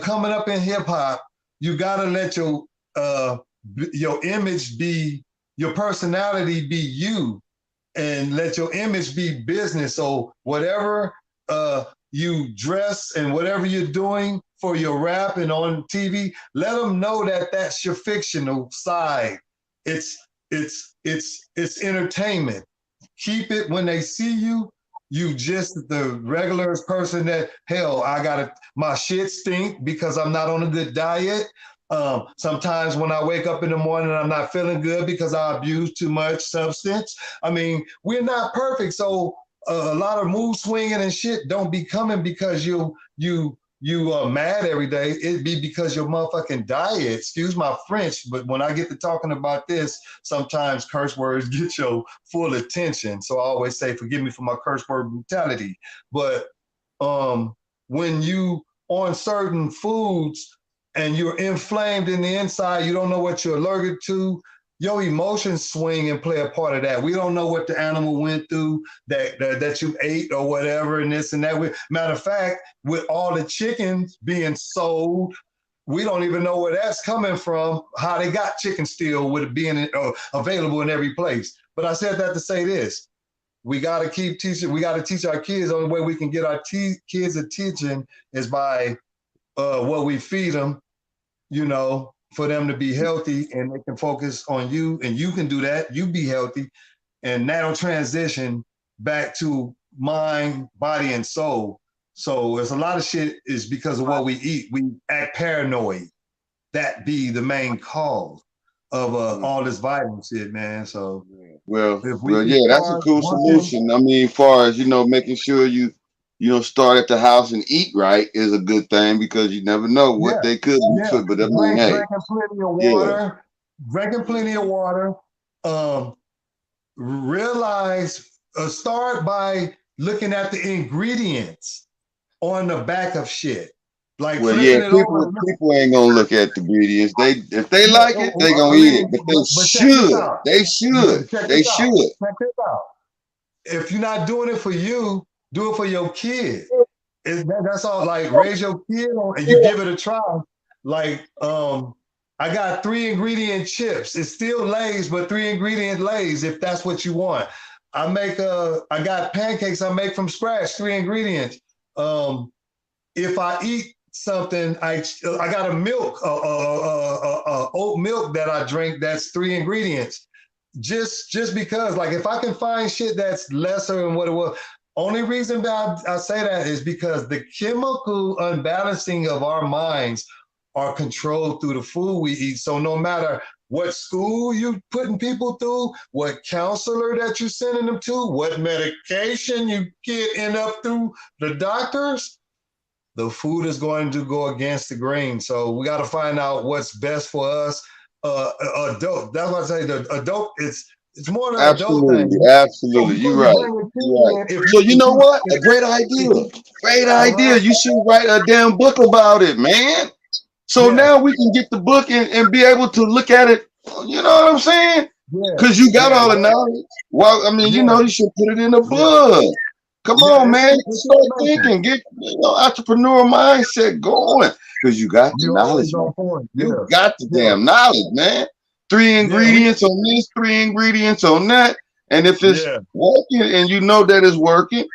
coming up in hip hop, you gotta let your image be, your personality be you, and let your image be business. So whatever you dress and whatever you're doing for your rap and on TV, let them know that that's your fictional side. It's entertainment. Keep it when they see you. You just the regular person that, hell, my shit stink because I'm not on a good diet. Sometimes when I wake up in the morning, I'm not feeling good because I abuse too much substance. I mean, we're not perfect. So a lot of mood swinging and shit don't be coming because you are mad every day. It'd be because your motherfucking diet, excuse my French, but when I get to talking about this, sometimes curse words get your full attention. So I always say, forgive me for my curse word brutality. But when you on certain foods and you're inflamed in the inside, you don't know what you're allergic to, your emotions swing and play a part of that. We don't know what the animal went through that you ate or whatever, and this and that. Matter of fact, with all the chickens being sold, we don't even know where that's coming from, how they got chicken still with it being available in every place. But I said that to say this. We got to keep teaching. We got to teach our kids. The only way we can get our kids attention is by what we feed them, for them to be healthy, and they can focus on you, and you can do that. You be healthy, and that'll transition back to mind, body, and soul. So there's a lot of shit is because of what we eat. We act paranoid. That be the main cause of all this vitamin shit, man. So well, yeah, that's a cool solution. I mean, as far as making sure you start at the house and eat right is a good thing, because you never know what they could do. But I mean, drinking plenty of water, drinking plenty of water. Realize, start by looking at the ingredients on the back of shit. Like, well, yeah, people ain't gonna look at the ingredients. If they like it, they gonna eat it. But they should. Check this out. If you're not doing it for you, do it for your kid. That's all. Like, raise your kid and you give it a try. Like, I got 3 ingredient chips. It's still Lay's, but 3 ingredient Lay's if that's what you want. I got pancakes I make from scratch, 3 ingredients. If I eat something, I got a milk, oat milk that I drink that's 3 ingredients. Just because, like, if I can find shit that's lesser than what it was. Only reason that I say that is because the chemical unbalancing of our minds are controlled through the food we eat. So no matter what school you putting people through, what counselor that you sending them to, what medication you end up through the doctors, the food is going to go against the grain. So we got to find out what's best for us. Adult. That's what I say. The adult. It's more than adult thing. Absolutely. You're right. So you know what? A great idea. Great idea. You should write a damn book about it, man. So now we can get the book and be able to look at it. You know what I'm saying? Because you got all the knowledge. Well, I mean, you should put it in a book. Come on, man. Start thinking. Get entrepreneur mindset going. Because you got the knowledge. You got the damn knowledge, man. 3 ingredients on this, 3 ingredients on that. And if it's working and you know that it's working,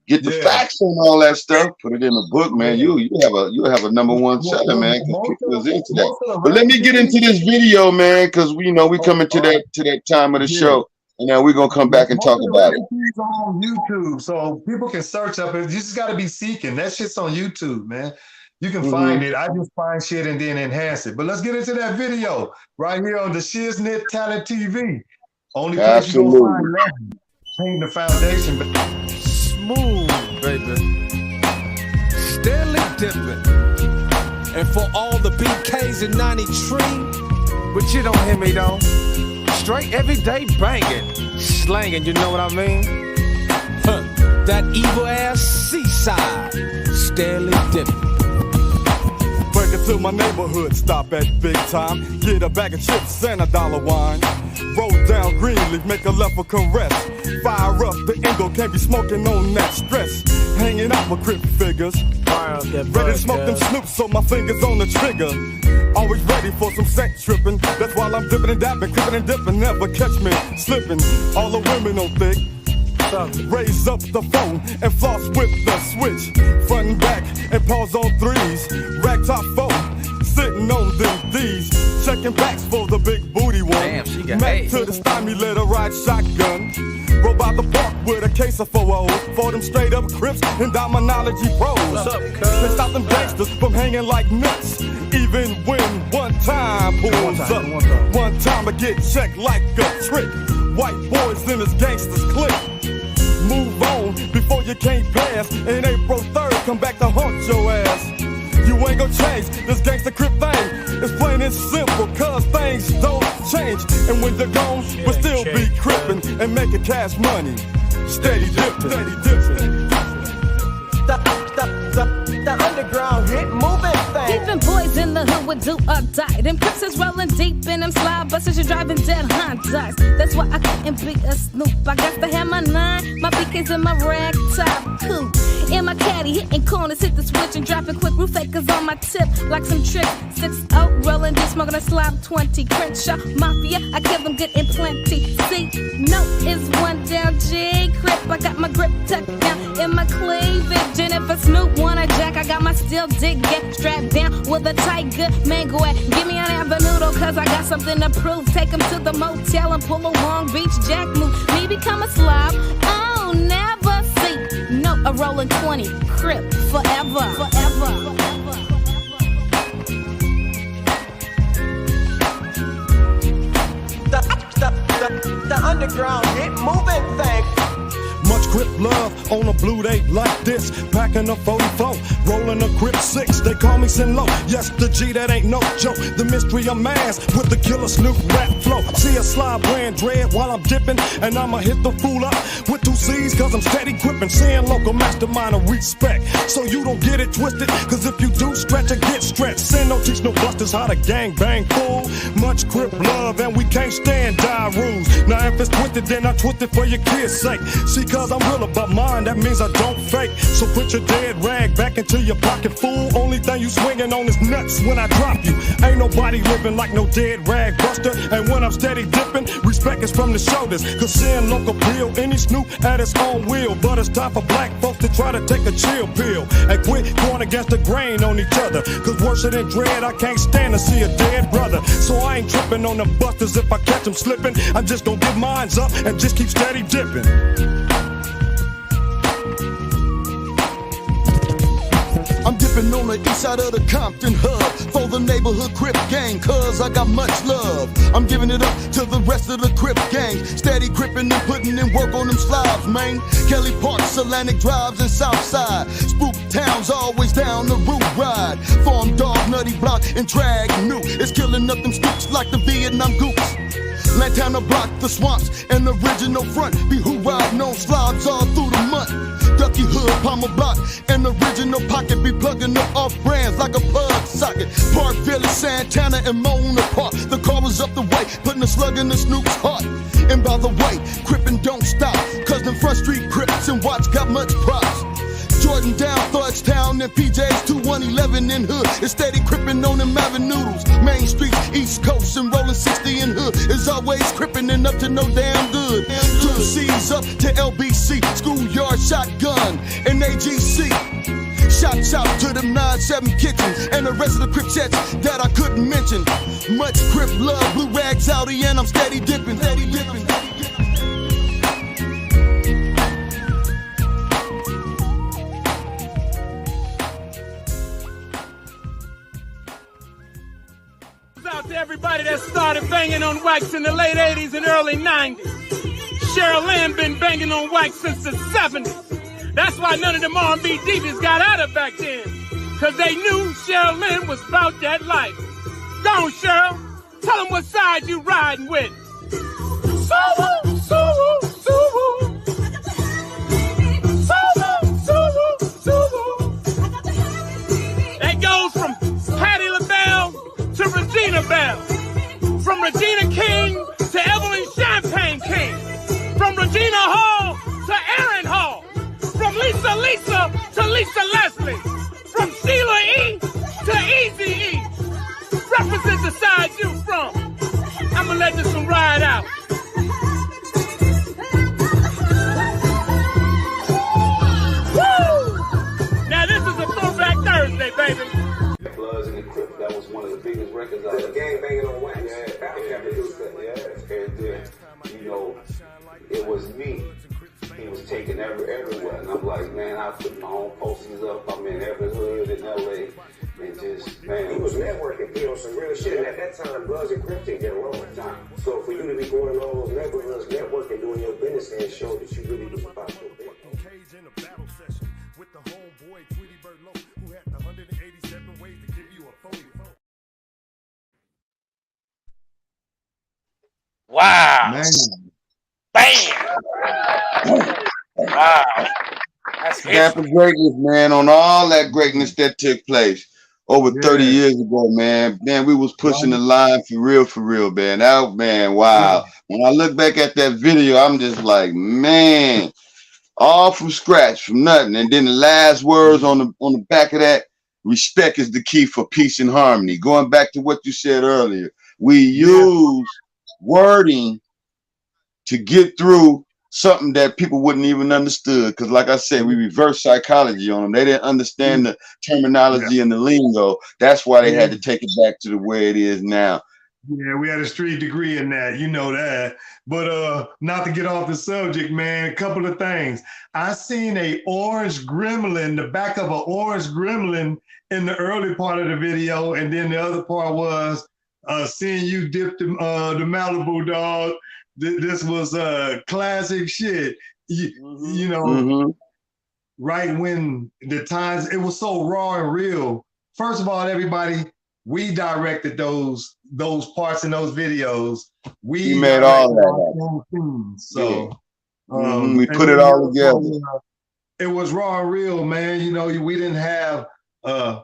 get the facts on all that stuff, put it in a book, man. You'll have a #1 seller, man, because people is into that. But let me get into this video, man, because we coming to that time of the show. And now we're gonna come back and talk about it. On YouTube, so people can search up it. You just gotta be seeking. That shit's on YouTube, man. You can find it. I just find shit and then enhance it. But let's get into that video right here on the Shiz-Nit Talent TV. Only place you're gonna find legend. Painting the foundation. Smooth, baby. Steadily dipping. And for all the BKs in 93, but you don't hear me though. straight everyday banging, slanging, you know what I mean? Huh. That evil ass seaside, steadily dipping. Break it to my neighborhood, stop at big time. Get a bag of chips and $1 wine. Roll down Greenleaf, make a left for caress. Fire up, the endo can't be smoking on that stress. Hanging out with crip figures. Ready to smoke them snoops, so my fingers on the trigger. Always ready for some sex tripping. That's why I'm dipping and dapping, crippin' and dipping. Never catch me slipping. All the women on thick. Raise up the phone and floss with the switch. Front and back and pause on threes. Rack top phone, sitting on them D's. Checking backs for the big booty one. Damn, she got Mac to the stymie, let her ride shotgun. Roll by the park with a case of 4 for them straight up Crips and Dominology pros. They stop them gangsters from hanging like nuts. Even when one time pulls up. One time I get checked like a trick. White boys in his gangsters clique. Move on before you can't pass. And April 3rd, come back to haunt your ass. You ain't gon' change this gangsta crip thing. It's plain and simple, cause things don't change. And when you're gone, we'll still be crippin' and making cash money. Steady dippin', steady dippin'. The underground hit moving thing. Even boys in the hood would do or die. Them crips is rolling deep in them slide buses. You're driving dead Hondas. That's why I couldn't be a snoop. I got to have my 9, my BKs in my rag top coupe. In my caddy, hitting corners, hit the switch and dropping quick. Roof acres on my tip like some tricks. 6-0, rolling deep, smoking a slab 20. Crenshaw, Mafia, I kill them good and plenty. See, no is one down, G Crip. I got my grip tucked down in my cleavage. And if a Snoop wanna jack, I got my steel dig get strapped down with a tight good mango at. Give me an avenue though, cause I got something to prove. Take him to the motel and pull a Long Beach Jack move. Me become a slob, oh, never see. No, a rolling 20, Crip, forever, forever. The underground hit moving thing. Much grip love on a blue day like this. Packing a 44, rolling a grip 6. They call me Sin Low. Yes, the G, that ain't no joke. The mystery of mass with the killer Snoop rap flow. See a slide brand dread while I'm dipping, and I'ma hit the fool up with 2 C's, cause I'm steady gripping. Saying local mastermind of respect. So you don't get it twisted, cause if you do stretch or get stretched, Sin don't teach no busters how to gang bang fool. Much grip love, and we can't stand die rules. Now if it's twisted, then I twist it for your kids' sake. See, cause I'm real about mine, that means I don't fake. So put your dead rag back into your pocket, fool. Only thing you swinging on is nuts when I drop you. Ain't nobody living like no dead rag buster. And when I'm steady dipping, respect is from the shoulders. Cause seeing local pill, any Snoop at its own will. But it's time for black folks to try to take a chill pill and quit going against the grain on each other. Cause worse than dread, I can't stand to see a dead brother. So I ain't tripping on the busters if I catch them slipping. I'm just gonna get mines up and just keep steady dipping. I'm dipping on the east side of the Compton hub for the neighborhood Crip gang, cause I got much love. I'm giving it up to the rest of the Crip gang, steady gripping and putting in work on them slabs, man. Kelly Park, Atlantic Drives, and Southside. Spook Towns always down the route ride. Farm Dog, Nutty Block, and Drag New. It's killing up them spooks like the Vietnam Goops. Lantana Block, the swamps, and the original front. Be who riding on slobs all through the month. Ducky Hood, Palmer Block, and original pocket. Be plugging up off brands like a plug socket. Park Village, Santana, and Mona Park. The car was up the way, putting a slug in the Snoop's heart. And by the way, Crippin' don't stop, cause them Front Street Crips and Watts got much props. Jordan down, Thugstown, and PJ's 2111 in hood. It's steady crippin' on them avenues. Main Street, East Coast, and rollin' 60 in hood. Is always crippin' and up to no damn good. 2 C's up to LBC, Schoolyard Shotgun, and AGC. Shout out to them 9-7 kitchens and the rest of the Cripchettes that I couldn't mention. Much Crip love, blue rags outie, and I'm steady dipping, steady dipping. Out to everybody that started banging on wax in the late 80s and early 90s. Cheryl Lynn been banging on wax since the 70s. That's why none of them R&B divas got out of back then. Cause they knew Cheryl Lynn was about that life. Go on, Cheryl. Tell them what side you riding with. That goes from Patti LaBelle to Regina Belle. From Regina King to Evelyn Champagne King. From Regina Hall to Aaron Hall. From Lisa to Lisa Leslie. From Sheila E to Easy E. Represent the side you from. I'ma let this one ride out. Woo! Now this is a throwback Thursday, baby. Bloods and the Crips, that was one of the biggest records out there. Gang banging on wax. Yeah, produced that. Yeah, and then, you know, it was me. He was taking everywhere, and I'm like, man, I put my own posters up. I'm in every hood in LA, and just, man. He was networking, you know, some real shit. And at that time, Bloods and Crips didn't get along at the time. So for you to be going in all those neighborhoods, networking, doing your business, and showed that you really was about your business. Wow. Man. Bam. Wow. That's Camp of greatness, man, on all that greatness that took place over 30 years ago, man. Man, we was pushing the line for real, man. That, man, wow. When I look back at that video, I'm just like, man, all from scratch, from nothing. And then the last words on the back of that, respect is the key for peace and harmony. Going back to what you said earlier, we use wording to get through something that people wouldn't even understood. Because like I said, we reverse psychology on them. They didn't understand the terminology and the lingo. That's why they had to take it back to the way it is now. Yeah, we had a street degree in that, you know that. But not to get off the subject, man, a couple of things. I seen a orange gremlin, the back of an orange gremlin in the early part of the video, and then the other part was seeing you dip the Malibu dog. This was classic shit. You know, right when the times, it was so raw and real. First of all, everybody, we directed those parts in those videos. We made all that. So we put it all together. It was raw and real, man. You know, we didn't have to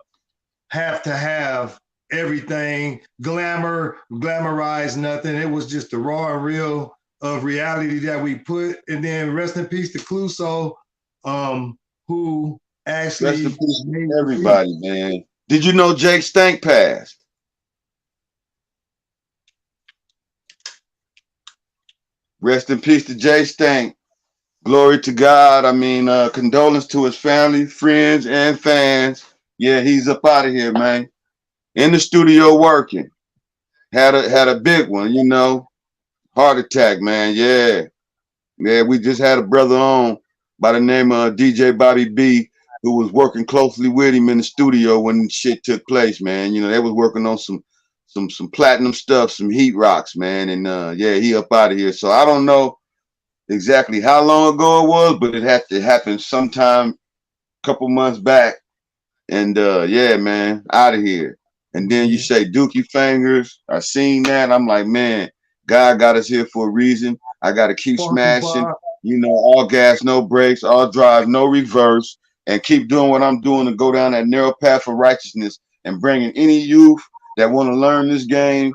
have everything glamorized, nothing. It was just the raw and real of reality that we put. And then rest in peace to Cluso, who actually rest in peace to everybody, man. Did you know Jake Stank passed? Rest in peace to Jay Stank. Glory to God. I mean, condolence to his family, friends, and fans. Yeah, he's up out of here, man. In the studio working. Had a big one, you know. Heart attack, man. Yeah. Yeah, we just had a brother on by the name of DJ Bobby B, who was working closely with him in the studio when shit took place, man. You know, they was working on some platinum stuff, some heat rocks, man. And yeah, he up out of here. So I don't know exactly how long ago it was, but it had to happen sometime a couple months back. And yeah, man, out of here. And then you say Dookie Fingers. I seen that. I'm like, man, God got us here for a reason. I got to keep smashing, you know, all gas, no brakes, all drive, no reverse, and keep doing what I'm doing to go down that narrow path of righteousness and bringing any youth that want to learn this game,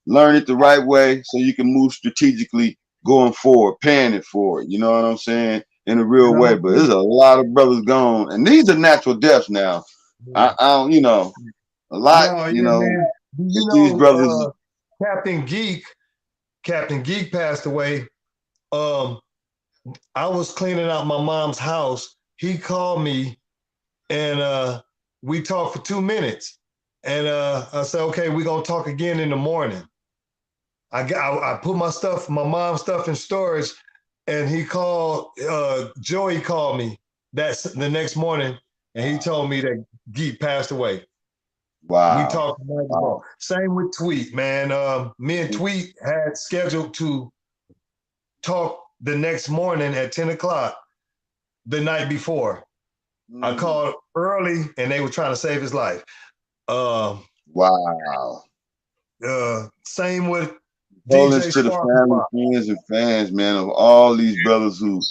learn it the right way so you can move strategically going forward, paying it forward. You know what I'm saying? In a real way. But there's a lot of brothers gone. And these are natural deaths now. I don't, you know, a lot, you know, these brothers. Captain Geek passed away. I was cleaning out my mom's house. He called me and we talked for 2 minutes. And I said, okay, we're gonna talk again in the morning. I put my mom's stuff in storage, and he called, Joey called me the next morning, and he told me that Geek passed away. Wow. We talked the night before. Same with Tweet, man. Me and Tweet had scheduled to talk the next morning at 10 o'clock the night before. I called early, and they were trying to save his life. Wow. Same with Condolence to the family, friends, and fans, man, of all these brothers who,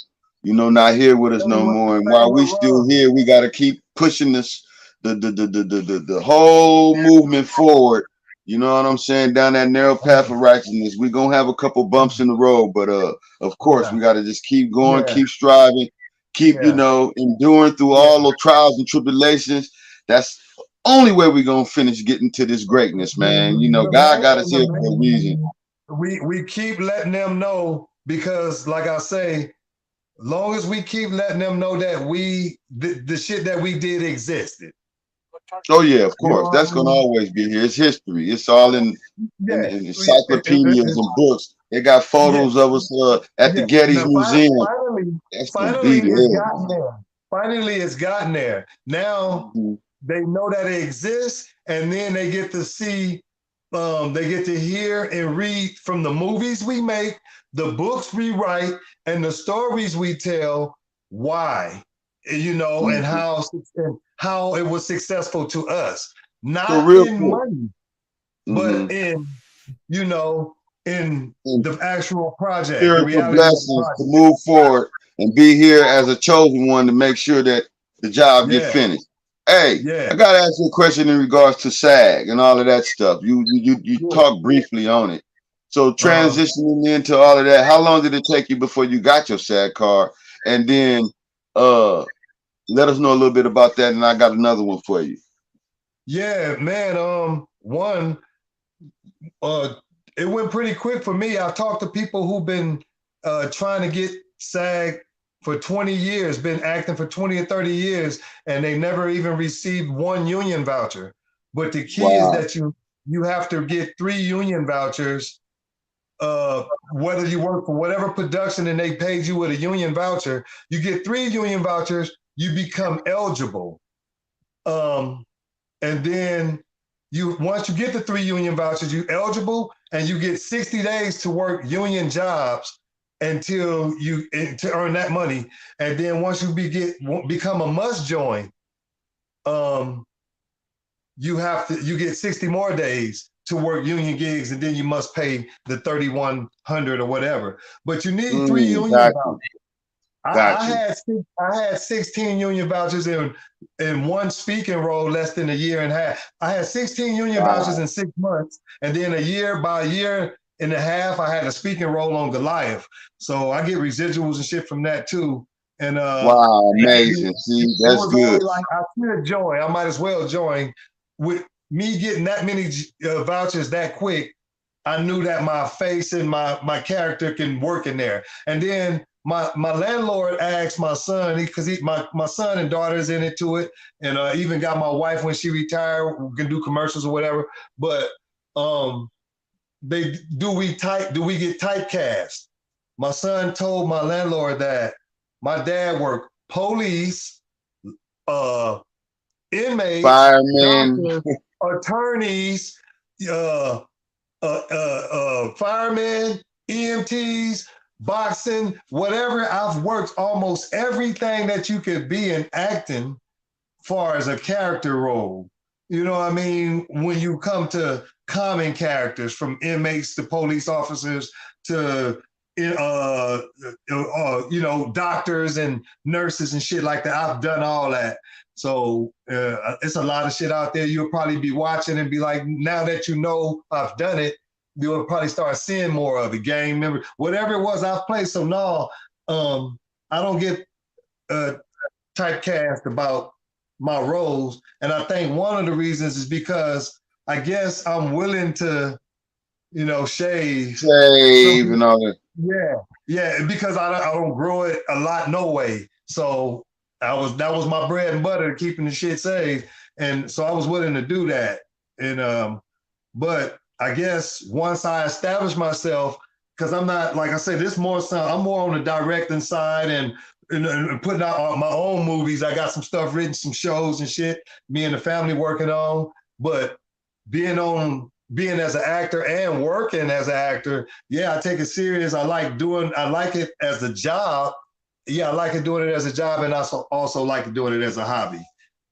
not here with us no more. And while we still here, we got to keep pushing this, the whole movement forward. You know what I'm saying? Down that narrow path of righteousness. We're gonna have a couple bumps in the road, but of course, we got to just keep going, keep striving, keep enduring through all the trials and tribulations. That's the only way we're gonna finish getting to this greatness, man. God got us here for a reason. We keep letting them know, because like I say, long as we keep letting them know that the shit that we did existed. Oh yeah, of course. That's gonna always be here. It's history. It's all in encyclopedias and books. They got photos of us at the Getty's Museum. Finally, it's gotten there. Finally, it's gotten there. Now they know that it exists, and then they get to see, they get to hear and read from the movies we make, the books we write, and the stories we tell, why, and how it was successful to us. Not in money, but in, in the actual project. Spiritual blessings to move forward and be here as a chosen one to make sure that the job get finished. Hey, I gotta ask you a question in regards to SAG and all of that stuff. You talked briefly on it. So transitioning into all of that, how long did it take you before you got your SAG card? And then let us know a little bit about that, and I got another one for you. Yeah, man. It went pretty quick for me. I've talked to people who've been trying to get SAG for 20 years, been acting for 20 or 30 years, and they never even received one union voucher. But the key is that you have to get 3 union vouchers, whether you work for whatever production and they paid you with a union voucher. You get 3 union vouchers, you become eligible. And then once you get the 3 union vouchers, you're eligible, and you get 60 days to work union jobs to earn that money. And then once you become a must join, you get 60 more days to work union gigs, and then you must pay the $3,100 or whatever. But you need 3 union vouchers. I had 16 union vouchers in one speaking role less than a year and a half. I had 16 union vouchers in 6 months, and then by a year and a half, I had a speaking role on Goliath. So I get residuals and shit from that too. And wow, amazing. See, that's good. Like, I should join. I might as well join. With me getting that many vouchers that quick, I knew that my face and my character can work in there. And then my landlord asked my son, because my son and daughter's in it to it, and even got my wife when she retired, we can do commercials or whatever. But do we get typecast? My son told my landlord that my dad worked police, inmates, firemen, doctors, attorneys, firemen, EMTs, boxing, whatever. I've worked almost everything that you could be in acting, far as a character role. You know what I mean? When you come to common characters, from inmates to police officers to doctors and nurses and shit like that. I've done all that. So it's a lot of shit out there. You'll probably be watching and be like, now that you know I've done it, you'll probably start seeing more of it. Gang member, whatever it was I've played. So now I don't get typecast about my roles. And I think one of the reasons is because I guess I'm willing to, shave and all that. Yeah, because I don't grow it a lot, no way. So that was my bread and butter, keeping the shit safe, and so I was willing to do that. And but I guess once I established myself, because I'm not, like I said, I'm more on the directing side and putting out my own movies. I got some stuff written, some shows and shit. Me and the family working on, but being as an actor and working as an actor, I take it serious. I like it as a job. I like it doing it as a job, and I also like doing it as a hobby.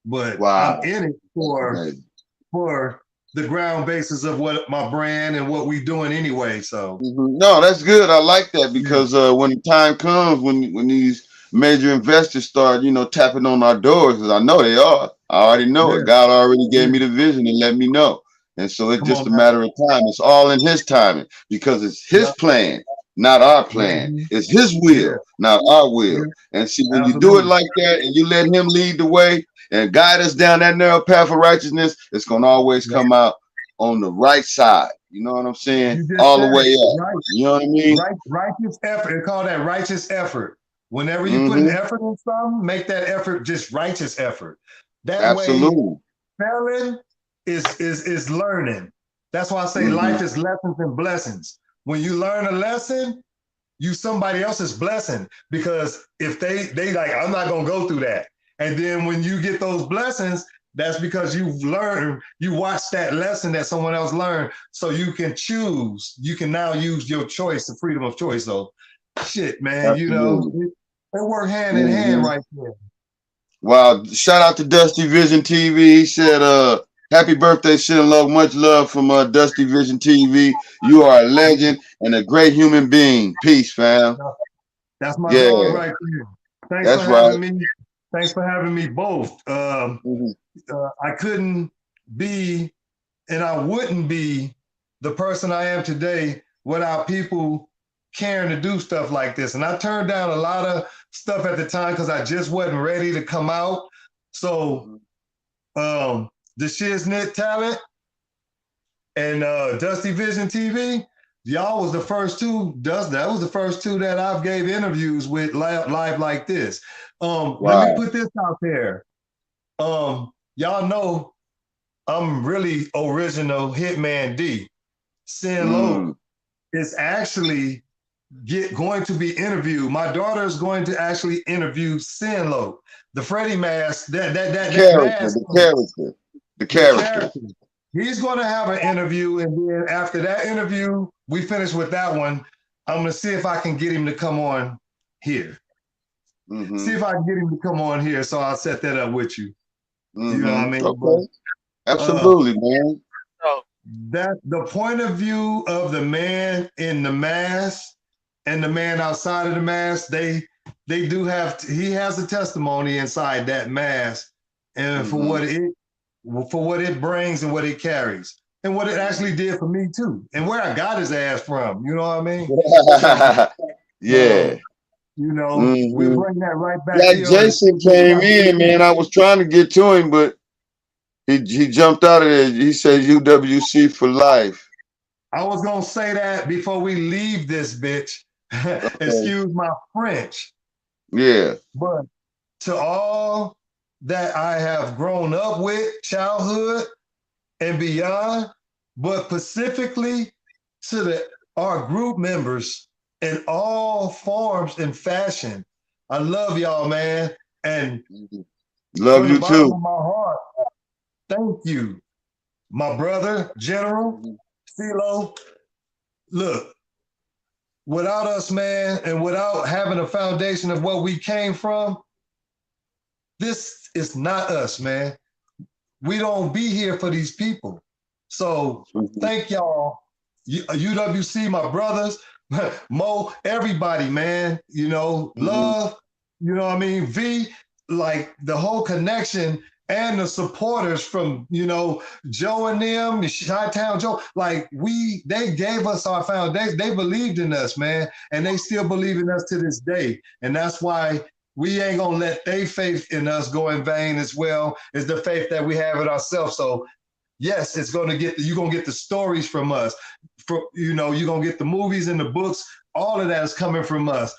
But I'm in it for the ground basis of what my brand and what we doing anyway. So no, that's good. I like that because when the time comes, when these major investors start, you know, tapping on our doors, because I know they are. I already know it. God already gave me the vision and let me know. And so it's just a matter of time. It's all in his timing because it's his plan, not our plan. It's his will, not our will. And see, when you do it like that and you let him lead the way and guide us down that narrow path of righteousness, it's going to always come out on the right side. You know what I'm saying? All the way up. Right. You know what I mean? Righteous effort. They call that righteous effort. Whenever you put an effort in something, make that effort just righteous effort. That way, failing is learning. That's why I say life is lessons and blessings. When you learn a lesson, you somebody else's blessing, because if they like, I'm not gonna go through that. And then when you get those blessings, that's because you've learned, you watched that lesson that someone else learned, so you can choose. You can now use your choice, the freedom of choice. So shit, man, you know, they work hand in hand right there. Wow, shout out to Dusty Vision TV. He said, happy birthday, send love, much love from Dusty Vision TV. You are a legend and a great human being. Peace, fam. That's my dog right there. Thanks for having me. Thanks for having me both. I couldn't be, and I wouldn't be the person I am today without people caring to do stuff like this. And I turned down a lot of stuff at the time because I just wasn't ready to come out. So the Shiz-Nit talent and Dusty Vision TV, y'all was the first two. That was the first two that I've gave interviews with live like this. Let me put this out there. Y'all know I'm really original Hitman D. Sin Loc is actually going to be interviewed. My daughter is going to actually interview Sin Loc, the Freddie mask. The character. He's going to have an interview, and then after that interview, we finish with that one. I'm going to see if I can get him to come on here. See if I can get him to come on here. So I'll set that up with you. You know what I mean? Okay. Absolutely, man. That the point of view of the man in the mask and the man outside of the mask, they do have, he has a testimony inside that mask, and for what it brings and what it carries and what it actually did for me too, and where I got his ass from. You know what I mean? You know, we'll bring that right back. Like Jason came in, man. I was trying to get to him, but he jumped out of there. He said UWC for life. I was gonna say that before we leave this bitch. Excuse my French. Yeah. But to all that I have grown up with, childhood and beyond, but specifically to our group members in all forms and fashion, I love y'all, man. And love you too. Of my heart, thank you, my brother, General CeeLo. Look, without us, man, and without having a foundation of what we came from, this is not us, man. We don't be here for these people. So thank y'all, UWC, my brothers, Mo, everybody, man, you know, love, you know what I mean? V, like the whole connection and the supporters from, you know, Joe and them, Chi-Town Joe, like they gave us our foundation. They believed in us, man, and they still believe in us to this day. And that's why we ain't gonna let their faith in us go in vain as well as the faith that we have in ourselves. So yes, it's gonna you're gonna get the stories from us. You know, you're gonna get the movies and the books. All of that is coming from us.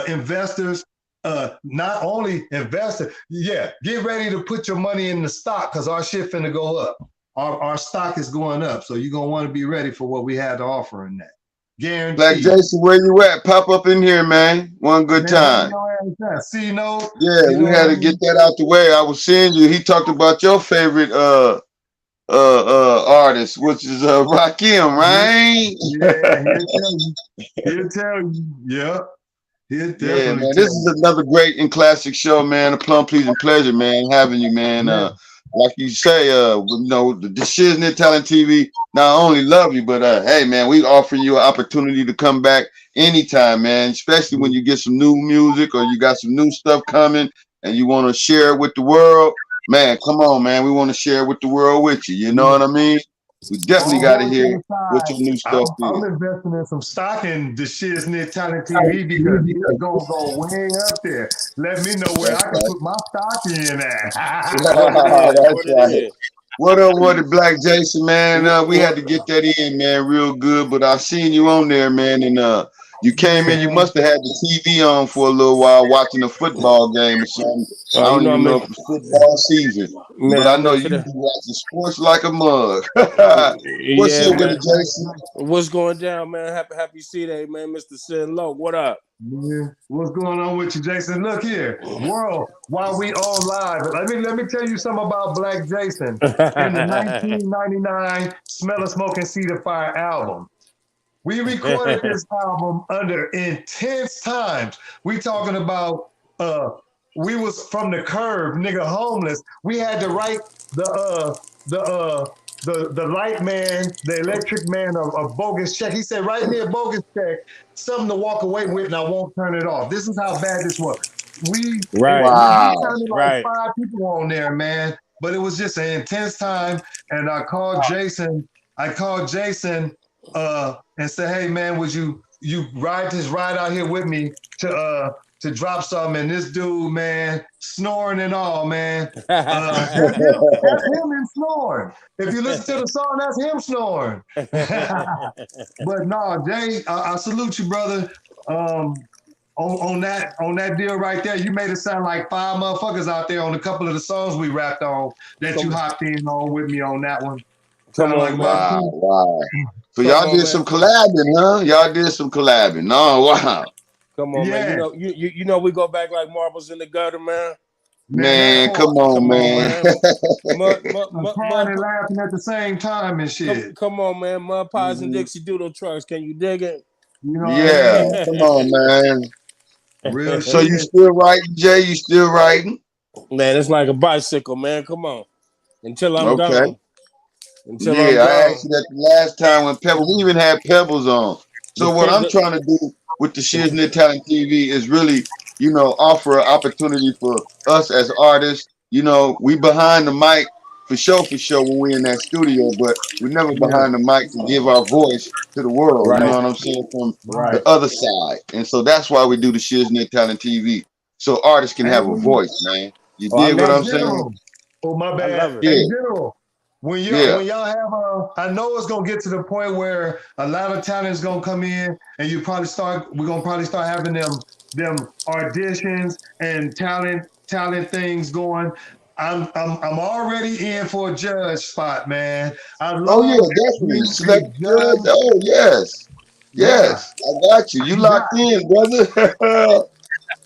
Investors, not only investors, get ready to put your money in the stock because our shit finna go up. Our stock is going up, so you're gonna want to be ready for what we had to offer in that. Guaranteed. Black Jason, where you at? Pop up in here, man. One good time. C-Note. Yeah, we had to get that out the way. I was seeing you. He talked about your favorite artist, which is Rakim, right? Yeah, he'll tell you. Yeah. Yeah, man. This is another great and classic show, man. A plum pleasing pleasure, man, having you, man. like you say, you know, the Shiznit Talent TV not only love you, but hey man, we offering you an opportunity to come back anytime, man. Especially when you get some new music or you got some new stuff coming and you want to share it with the world. Man, come on, man. We want to share it with the world with you. You know what I mean? We definitely got to hear what your new stuff I'm is. investing in some stock in the Shiznit Talent TV because it's gonna go way up there. Let me know where I can put my stock in at. That's right. What up with it, Black Jason, man? We had to get that in, man, real good. But I seen you on there, man, and you came in. You must have had the TV on for a little while, watching a football game or something. I don't even know if it's football season, but I know you be watching sports like a mug. What's up with it, Jason? What's going down, man? Happy C-Day, man. Mr. Sin Low, what up? Yeah. What's going on with you, Jason? Look here, world, while we on live, let me tell you something about Black Jason. In the 1999 Smell of Smoke and See the Fire album, we recorded this album under intense times. We talking about we was from the curb, nigga, homeless. We had to write the light man, the electric man, a bogus check. He said, write me a bogus check, something to walk away with, and I won't turn it off. This is how bad this was. We turned like 5 people on there, man. But it was just an intense time. And I called Jason. And said, hey man, would you ride out here with me to drop something? And this dude, man, snoring and all, man. That's him and snoring. If you listen to the song, that's him snoring. But no, Jay, I salute you, brother. On that deal right there, you made it sound like 5 motherfuckers out there on a couple of the songs we rapped on that you hopped in on with me on that one. Come on, wow. So y'all did some collabing, huh? Y'all did some collabing. Oh, wow. Come on, man. You know we go back like marbles in the gutter, man. Man, come on, man. Crying and laughing at the same time and shit. Come on, man. Mud pies and Dixie Doodle trucks. Can you dig it? You know come on, man. Real so shit. you still writing, Jay? You still writing? Man, it's like a bicycle, man. Come on. Until I'm gone. I asked you that the last time when Pebbles, we even had Pebbles on. So what I'm trying to do with the Shiznit Talent TV is really, you know, offer an opportunity for us as artists. You know, we behind the mic for sure when we're in that studio, but we're never behind the mic to give our voice to the world. You know what I'm saying? From the other side. And so that's why we do the Shiznit Talent TV. So artists can have a voice, man. You dig what I'm saying? Oh, my bad. Yeah. Hey, General. When y'all have I know it's gonna get to the point where a lot of talent is gonna come in, and we're gonna probably start having them auditions and talent things going. I'm already in for a judge spot, man. Definitely. Select judge. Oh yes, I got you. You locked in, brother.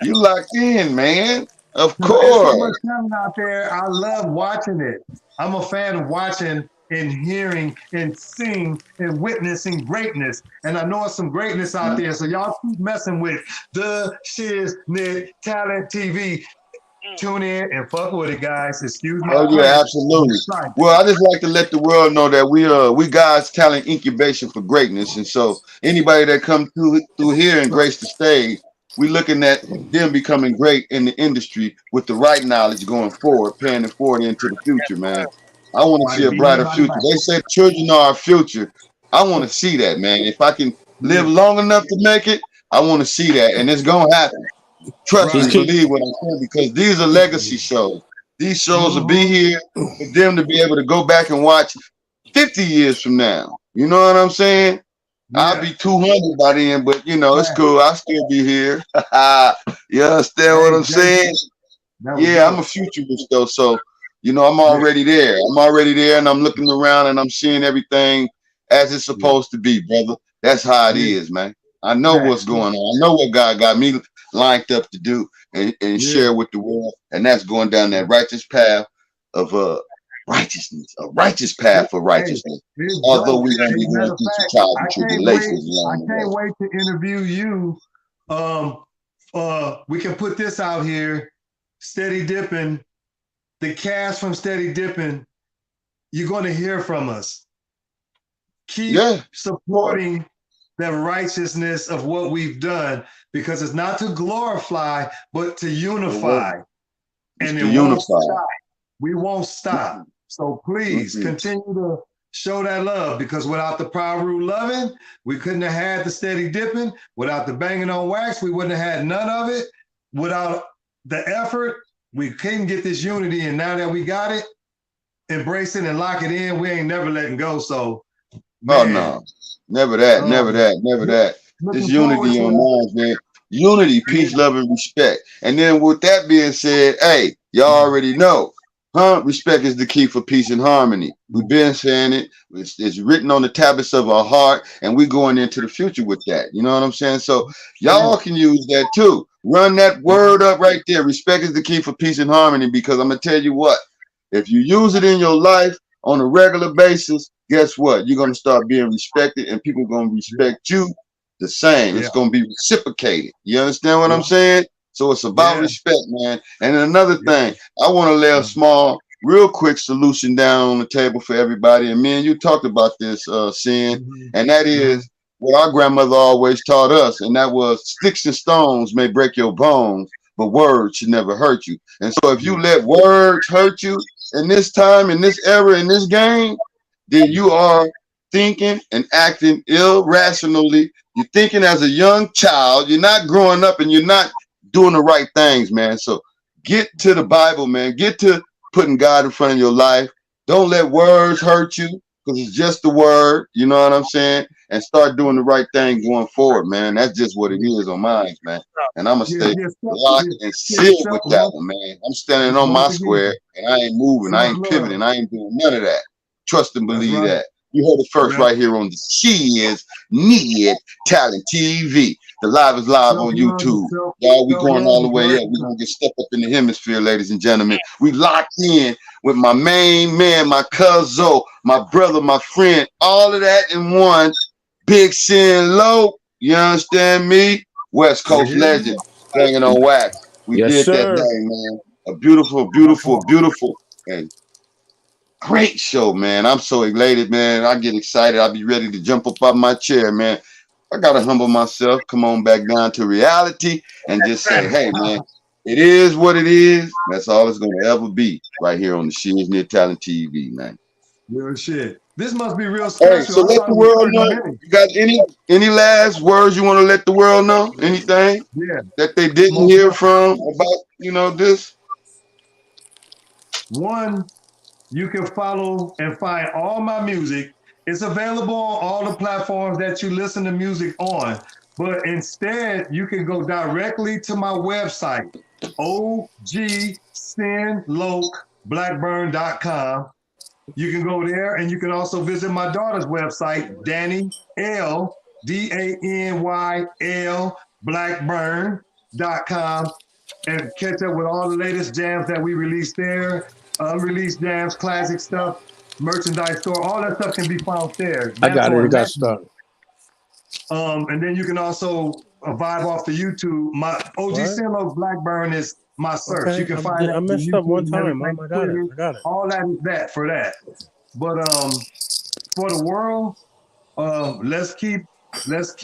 You locked in, man. Of course. There's so much talent out there. I love watching it. I'm a fan of watching and hearing and seeing and witnessing greatness. And I know it's some greatness out there. So y'all keep messing with the Shiznit Talent TV. Tune in and fuck with it, guys. Excuse me. Oh yeah, absolutely. Well, I just like to let the world know that we God's talent incubation for greatness. And so anybody that come through here and grace the stage, we looking at them becoming great in the industry with the right knowledge going forward, paying it forward into the future, man. I want to see a brighter future. They say children are our future. I want to see that, man. If I can live long enough to make it, I want to see that, and it's gonna happen. Trust me, believe what I'm saying, because these are legacy shows. These shows will be here for them to be able to go back and watch 50 years from now. You know what I'm saying? I'll be 200 by then, but you know, it's cool. I'll still be here. You understand what I'm saying? Yeah, I'm a futurist though, so you know, I'm already there. And I'm looking around and I'm seeing everything as it's supposed to be, brother. That's how it is, man. I know what's going on. I know what God got me lined up to do and share with the world, and that's going down that righteous path of righteousness, a righteous path for righteousness. Although we're going to be going through some trials and tribulations. I can't wait to interview you. We can put this out here, Steady Dipping the cast from Steady Dipping, you're going to hear from us. Keep supporting the righteousness of what we've done, because it's not to glorify, but to unify. And it won't stop. We won't stop. So please continue to show that love, because without the Proud Root Loving, we couldn't have had the Steady Dipping. Without the Banging on Wax, we wouldn't have had none of it. Without the effort, we couldn't get this unity. And now that we got it, embrace it and lock it in. We ain't never letting go. So, man, oh no, never that, never that. This unity on minds, man. Unity, peace, love, and respect. And then with that being said, hey, y'all already know. Respect is the key for peace and harmony. We've been saying it. It's written on the tablets of our heart, and we're going into the future with that. You know what I'm saying? So y'all can use that too. Run that word up right there. Respect is the key for peace and harmony, because I'm going to tell you what, if you use it in your life on a regular basis, guess what? You're going to start being respected, and people are going to respect you the same. It's going to be reciprocated. You understand what I'm saying? So it's about respect, man. And another thing, I want to lay a small, real quick solution down on the table for everybody. And me and you talked about this, Sin, and that is what our grandmother always taught us, and that was sticks and stones may break your bones, but words should never hurt you. And so if you let words hurt you in this time, in this era, in this game, then you are thinking and acting irrationally. You're thinking as a young child. You're not growing up, and you're not doing the right things, man. So get to the Bible, man. Get to putting God in front of your life. Don't let words hurt you, because it's just the word. You know what I'm saying? And start doing the right thing going forward, man. That's just what it is on mine, man. And I'm going to stay locked and sealed with that one, man. I'm standing on my square, and I ain't moving. I ain't pivoting. I ain't doing none of that. Trust and believe that. You heard it first right here on the Shiz-Nit Talent TV. The live is live on YouTube. Y'all, we going all the way up. We're going to get stepped up in the hemisphere, ladies and gentlemen. We locked in with my main man, my cousin, my brother, my friend, all of that in one. Big Sin Low. You understand me? West Coast legend. Banging on wax. We did that thing, man. A beautiful, beautiful, beautiful, and great show, man. I'm so elated, man. I get excited. I'll be ready to jump up out my chair, man. I gotta humble myself, come on back down to reality, and just say, hey, man, it is what it is. That's all it's gonna ever be right here on the Shiz-Nit Talent TV, man. Real shit. This must be real special. Hey, so let the world know. You got any last words you want to let the world know? Anything that they didn't hear from about, you know, this? One, you can follow and find all my music. It's available on all the platforms that you listen to music on. But instead, you can go directly to my website, ogsinlocblackburn.com. You can go there, and you can also visit my daughter's website, DanyL, DANYL, Blackburn.com, and catch up with all the latest jams that we released there, unreleased jams, classic stuff, merchandise store, all that stuff can be found there. I got it. It got started. And then you can also vibe off the YouTube. My OG Sinlo Blackburn is my search. Okay. You can find I messed up one time. I got it. I got it. All that is that for that. But for the world, let's keep this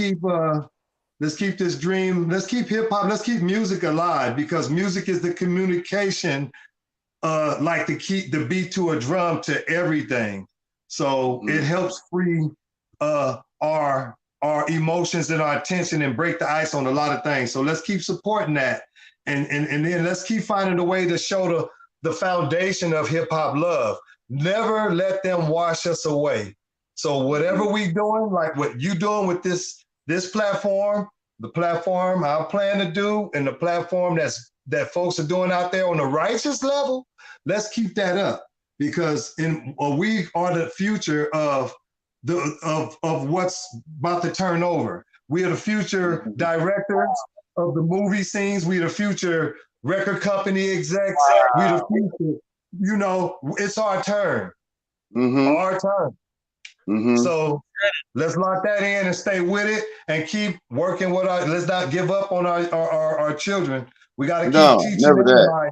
dream. Let's keep hip hop. Let's keep music alive, because music is the communication, like the beat to a drum to everything. So it helps free our emotions and our attention and break the ice on a lot of things. So let's keep supporting that. And then let's keep finding a way to show the foundation of hip hop love. Never let them wash us away. So whatever we doing, like what you doing with this platform, the platform I plan to do, and the platform that folks are doing out there on the righteous level, let's keep that up, because we are the future of what's about to turn over. We are the future directors of the movie scenes. We the future record company execs. We the future, you know, it's our turn. Our turn. So let's lock that in and stay with it and keep working with let's not give up on our children. We got to keep teaching them.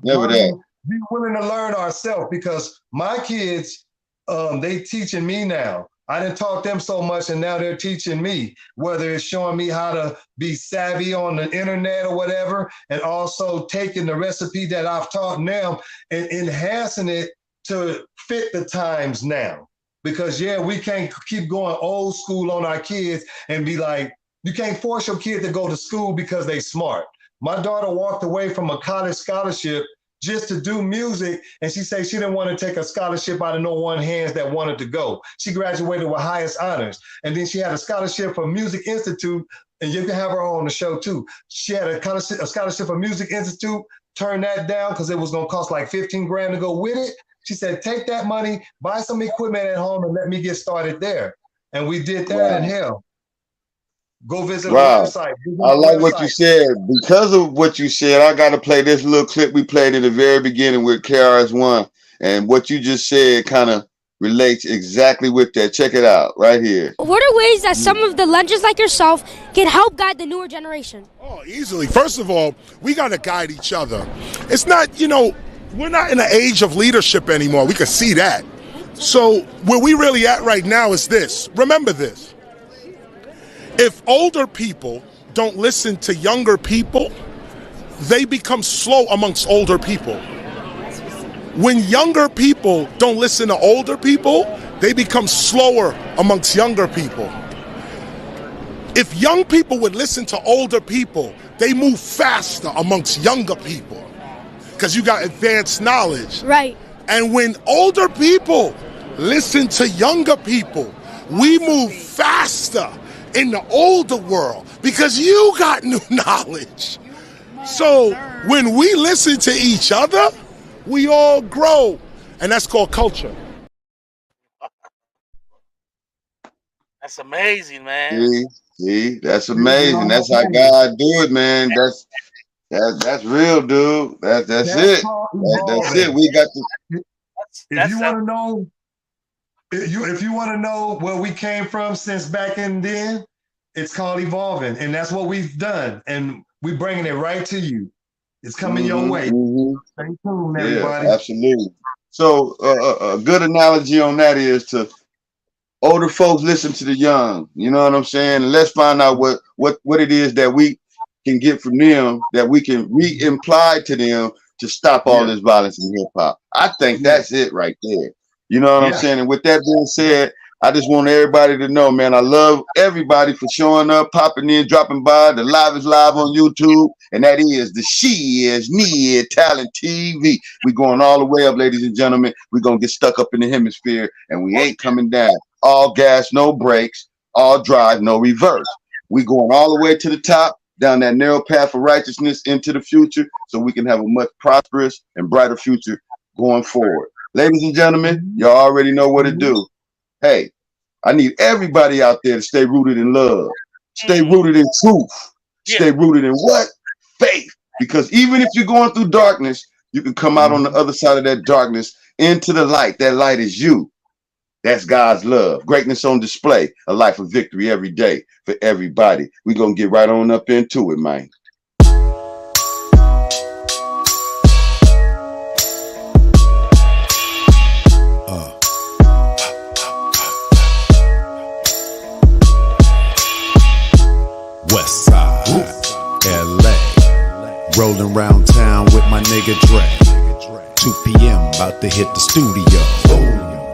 Never that. be willing to learn ourselves, because my kids, they teaching me now. I didn't taught them so much, and now they're teaching me, whether it's showing me how to be savvy on the internet or whatever, and also taking the recipe that I've taught them and enhancing it to fit the times now. Because yeah, we can't keep going old school on our kids and be like, you can't force your kid to go to school because they smart. My daughter walked away from a college scholarship just to do music, and she said she didn't want to take a scholarship out of no one hands that wanted to go. She graduated with highest honors, and then she had a scholarship from Music Institute, and you can have her on the show too. She had a scholarship from Music Institute, turned that down because it was gonna cost like 15 grand to go with it. She said, take that money, buy some equipment at home, and let me get started there. And we did that in hell. Go visit the website. I like what you said. Because of what you said, I got to play this little clip we played in the very beginning with KRS-One. And what you just said kind of relates exactly with that. Check it out right here. What are ways that some of the legends like yourself can help guide the newer generation? Oh, easily. First of all, we got to guide each other. It's not, you know, we're not in an age of leadership anymore. We can see that. So where we really at right now is this. Remember this. If older people don't listen to younger people, they become slow amongst older people. When younger people don't listen to older people, they become slower amongst younger people. If young people would listen to older people, they move faster amongst younger people because you got advanced knowledge. Right. And when older people listen to younger people, we move faster in the older world because you got new knowledge. So when we listen to each other, we all grow, and that's called culture. That's amazing, man. See, that's amazing. That's how God do it, man. That's real, dude. That's it. That's it. We got to. If you want to know, if you want to know where we came from since back in then, it's called evolving, and that's what we've done, and we're bringing it right to you. It's coming your way. Stay tuned, everybody. Yeah, absolutely. So a good analogy on that is to older folks listen to the young. You know what I'm saying? And let's find out what it is that we can get from them, that we can re-imply to them to stop all this violence in hip hop. I think that's it right there. You know what I'm saying? And with that being said, I just want everybody to know, man, I love everybody for showing up, popping in, dropping by. The live is live on YouTube, and that is the Shiz-Nit Talent TV. We going all the way up, ladies and gentlemen. We're going to get stuck up in the hemisphere, and we ain't coming down. All gas, no brakes, all drive, no reverse. We going all the way to the top, down that narrow path of righteousness into the future, so we can have a much prosperous and brighter future going forward. Ladies and gentlemen, y'all already know what to do. Hey, I need everybody out there to stay rooted in love, stay rooted in truth, stay rooted in what? Faith. Because even if you're going through darkness, you can come out on the other side of that darkness into the light. That light is you. That's God's love. Greatness on display. A life of victory every day for everybody. We're going to get right on up into it, man. West Side, LA, rolling round town with my nigga Dre. 2 p.m. about to hit the studio.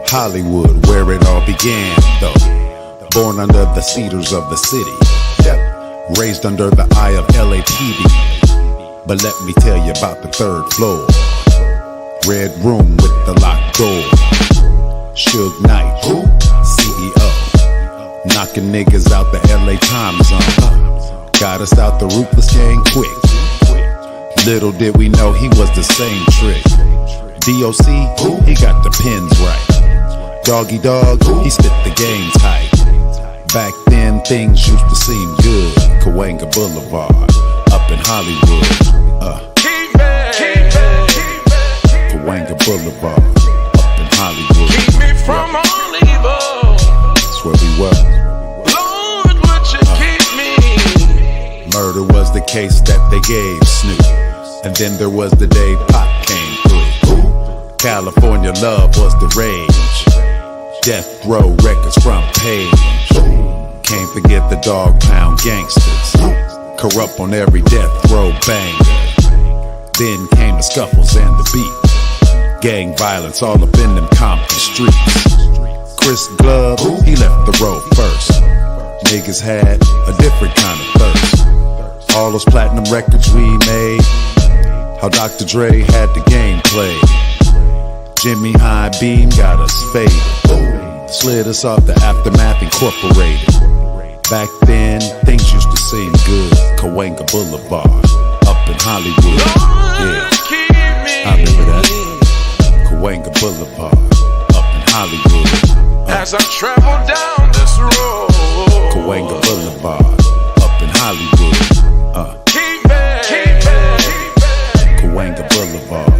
Hollywood, where it all began, though. Born under the cedars of the city, raised under the eye of LAPD. But let me tell you about the 3rd floor. Red room with the locked door. Suge Knight, CEO, knocking niggas out the LA time zone. Got us out the ruthless gang quick. Little did we know he was the same trick. DOC, he got the pins right. Doggy Dog, he spit the game tight. Back then things used to seem good. Cahuenga Boulevard, up in Hollywood. Cahuenga Boulevard, up in Hollywood. Keep me from all evil. That's where we were. Murder was the case that they gave Snoop, and then there was the day Pop came through. California love was the rage. Death row records front page. Can't forget the dog pound gangsters. Corrupt on every death row banger. Then came the scuffles and the beat. Gang violence all up in them Compton streets. Chris Glove, he left the road first. Niggas had a different kind of thirst. All those platinum records we made. How Dr. Dre had the game played. Jimmy High Beam got us faded. Slid us off the Aftermath Incorporated. Back then, things used to seem good. Cahuenga Boulevard, up in Hollywood. Yeah, I remember that. Cahuenga Boulevard, up in Hollywood. As I travel down this road, Cahuenga Boulevard, up in Hollywood. Keep me, Cahuenga Boulevard,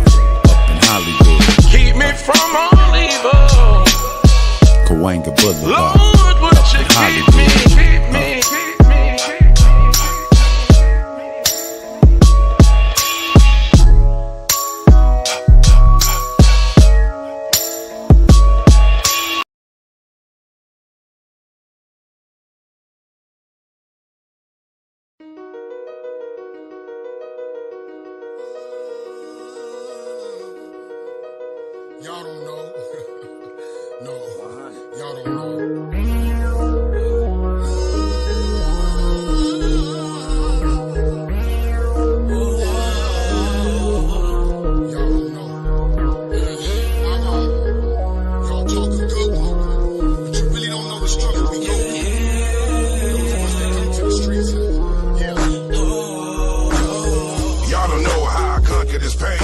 up in Hollywood. keep me from all evil. Cahuenga Boulevard, Lord, would up you in keep Hollywood. me, keep me, keep me. Y'all don't know. No, y'all don't know. Y'all talking good, but you really don't know the struggle we go through. Those of us that come to the streets, Y'all don't know how I conquer this pain.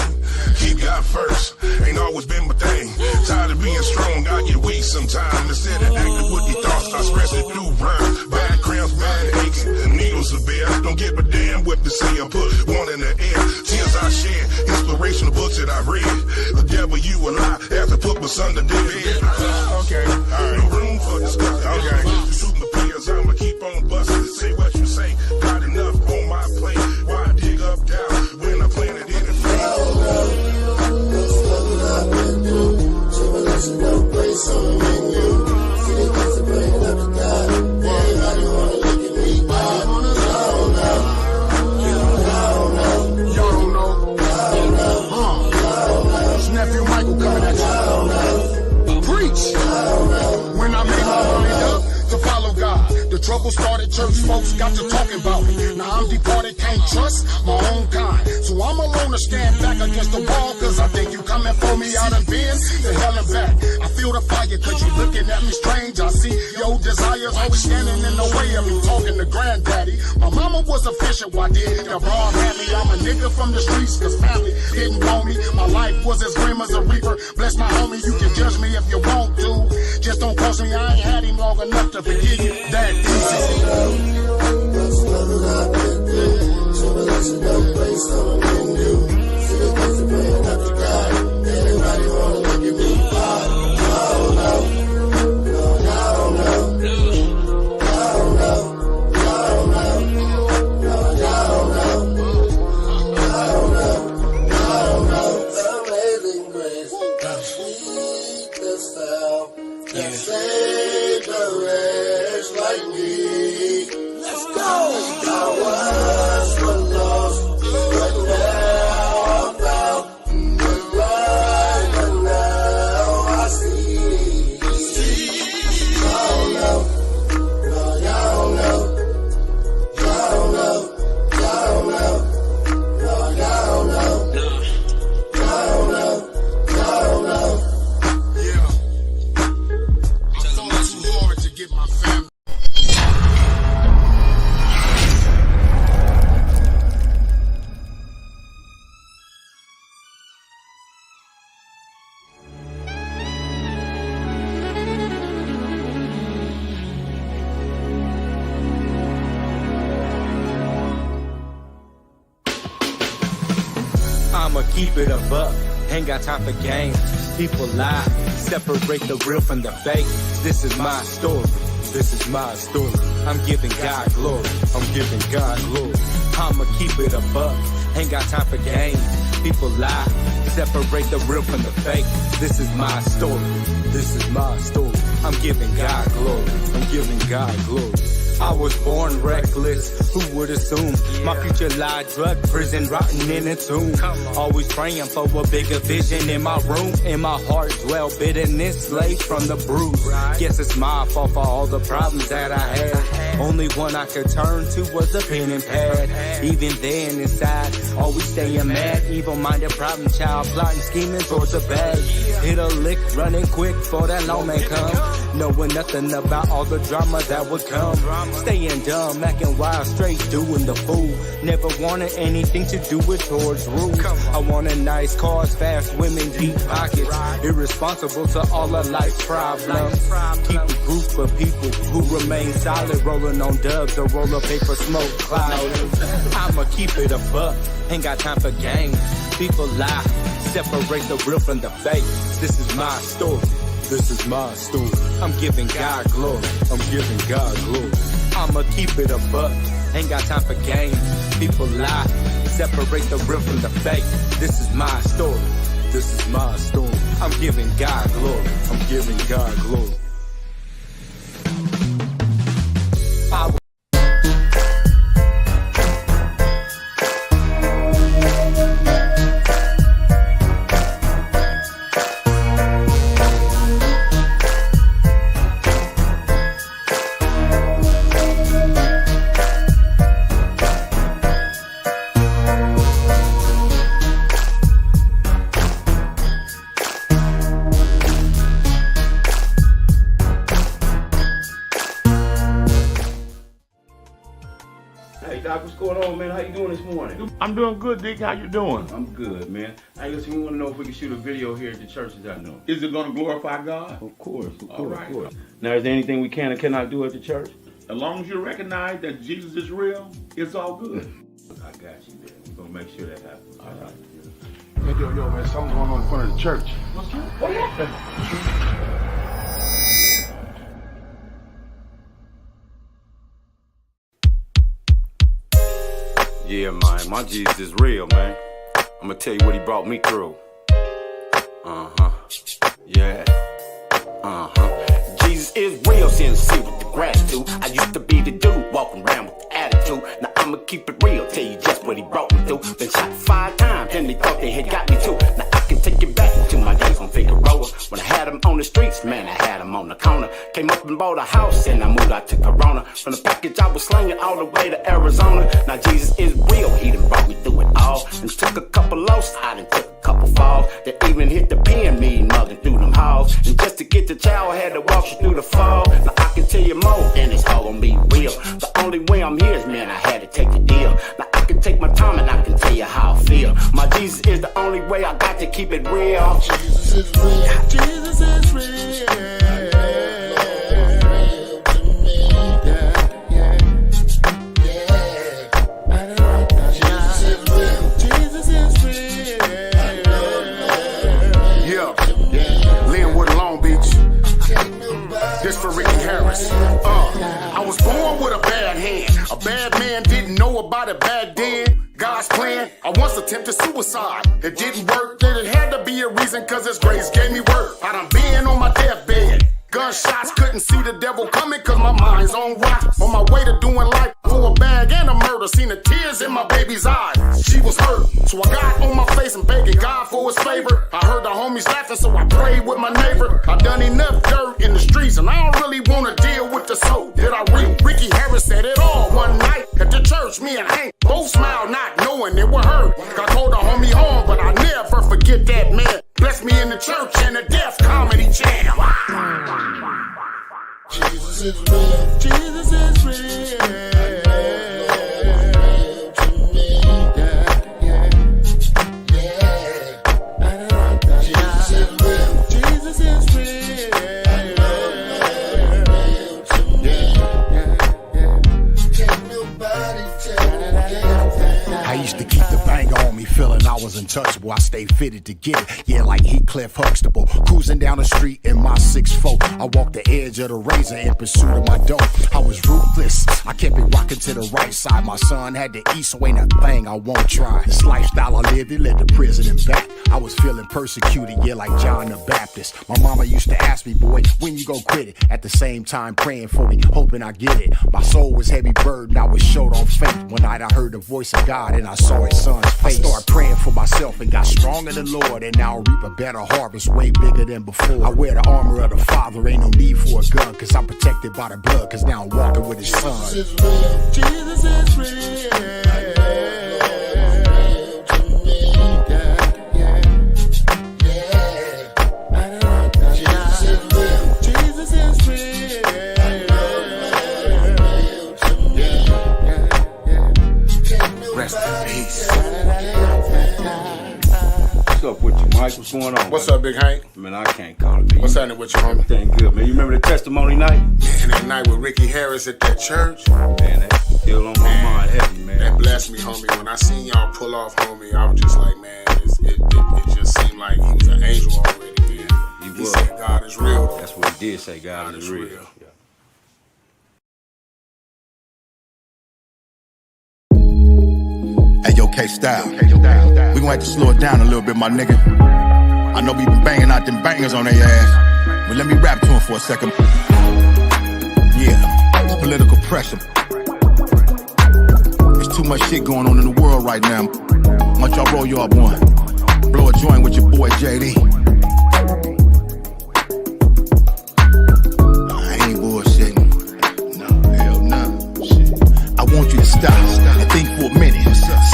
Keep God first, ain't always been my thing. Tired of being strong, I get weak sometimes. Instead of acting with these thoughts, I express it through rhymes. Bad cramps, bad aches, the needles are bare. Don't give a damn what they say, I put one in the air. Tears I shed, inspirational books that I read. The devil, you a lie, have to put my son to bed. Okay, alright. No room for discussion. Okay. You shoot my peers, I'ma keep on busting. Say what you say, got enough on my plate. Why dig up down when I planted in the no place on the menu. See the kids are bringing up to God. Everybody wanna look at me. Y'all don't know. It's nephew Michael coming at you. Preach. When I made my mind up to follow God, the trouble started. Church folks got to talking about me. Now I'm deported, can't trust my own kind. So I'm alone to stand back against the wall, cause I think you coming for me out of been to hell and back. I feel the fire cause you looking at me strange. I see your desires always standing in the way of me talking to granddaddy. My mama was a fisher, why did the broad had me? I'm a nigga from the streets cause family didn't know me. My life was as grim as a reaper. Bless my homie, you can judge me if you want to. Just don't cross me, I ain't had him long enough to forgive you that easy. I'ma keep it a buck, ain't got time for games. People lie, separate the real from the fake. This is my story, this is my story. I'm giving God glory, I'm giving God glory. I'ma keep it a buck, ain't got time for games. People lie, Separate the real from the fake. This is my story. This is my story. I'm giving God glory. I'm giving God glory. I was born reckless, who would assume my future lie drug prison rotting in a tomb. Always praying for a bigger vision in my room. In my heart dwell bitterness, slave from the bruise. Guess it's my fault for all the problems that I had. Only one I could turn to was a pen and pad. Even then inside, always staying mad. Evil-minded problem child, plotting, scheming towards a bag. Hit a lick, running quick for that lawman come. Knowing nothing about all the drama that would come. Staying dumb, acting wild, straight doing the fool. Never wanted anything to do with towards rules. I wanted nice cars, fast women, deep pockets. Irresponsible to all of life problems. Keep a group of people who remain solid, rolling on dubs or roll of paper smoke clouds. I'ma keep it a buck, ain't got time for games. People lie, separate the real from the fake. This is my story. This is my story. I'm giving God glory. I'm giving God glory. I'ma keep it a buck. Ain't got time for games. People lie. Separate the real from the fake. This is my story. This is my story. I'm giving God glory. I'm giving God glory. I'm doing good, Dick. How you doing? I'm good, man. Hey, listen, we want to know if we can shoot a video here at the churches I know. Is it going to glorify God? Of course, of course. Now, is there anything we can or cannot do at the church? As long as you recognize that Jesus is real, it's all good. I got you, man. We're going to make sure that happens. All right. Yo, man, something's going on in front of the church. What's that? What happened? Yeah, man, my Jesus is real, man. I'm gonna tell you what he brought me through. Yeah. Jesus is real, sincere with the gratitude. I used to be the dude walking around with the attitude. Now I'ma keep it real, tell you just what he brought me through. Been shot 5 times, and they thought they had got me too. Now I can take it back to my days on Figueroa. When I had them on the streets, man, I had them on the corner. Came up and bought a house, and I moved out to Corona. From the package I was slinging all the way to Arizona. Now Jesus is real, he done brought me through it all. And took a couple lows, I done took a couple falls. That even hit the pen, me mugging through them halls. And just to get the child, I had to walk you through the fall. Now I can tell you more, and it's all gonna be real. The only way I'm here is, man, I had to take the deal. Now I can take my time and I can tell you how I feel. My Jesus is the only way, I got to keep it real. Jesus is real. Jesus is real. This for Ricky Harris. I was born with a bad hand. A bad man didn't know about it back then. God's plan, I once attempted suicide. It didn't work, then it had to be a reason, cause his grace gave me work. I done been on my deathbed. Gunshots, couldn't see the devil coming cause my mind's on rock. On my way to doing life for a bag and a murder. Seen the tears in my baby's eyes. She was hurt, so I got on my face and begging God for his favor. I heard the homies laughing, so I prayed with my neighbor. I done enough dirt in the streets and I don't really wanna deal with the soap that I reap. Ricky Harris said it all one night at the church. Me and Hank both smiled, not knowing it would hurt. I told the homie home, but I never forget that man. Blessed me in the church and the Deaf Comedy Jam. Jesus is real. Jesus is real. I used to keep the bang on me, feeling I was in untouchable. I stay fitted to get it. Yeah, like Heathcliff Huxtable. Cruising down the street in my 6'4". I walk the edge of the razor in pursuit of my dough. I was ruthless. I kept it rocking to the right side. My son had to eat, so ain't a thing I won't try. This lifestyle I lived, it led to prison and back. I was feeling persecuted, yeah, like John the Baptist. My mama used to ask me, boy, when you gon' quit it? At the same time praying for me, hoping I get it. My soul was heavy burden, I was short on faith. One night I heard the voice of God and I saw his son's face. I started praying for myself and got strong in the Lord, and now I reap a better harvest, way bigger than before. I wear the armor of the Father, ain't no need for a gun, cause I'm protected by the blood, cause now I'm walking with his son. Jesus is real. Jesus is real. Rest in peace. What's up with you, Mike? What's going on? What's up, Big Hank? Man, I can't call it. What's happening with you, homie? Everything good, man. You remember the testimony night? Man, that night with Ricky Harris at that church. Man, that's still on my mind heavy, man. That blessed me, homie. When I seen y'all pull off, homie, I was just like, man, it just seemed like he was an angel already, man. He said God is real. That's what he did say, God is real. Yeah. Hey, yo, K-Style. We gon' have to slow it down a little bit, my nigga. I know we been banging out them bangers on their ass, but let me rap to him for a second. Yeah, it's political pressure. There's too much shit going on in the world right now. Why don't y'all roll you up one? Blow a joint with your boy JD. I ain't bullshitting. No, hell no. Shit. I want you to stop and think for a minute.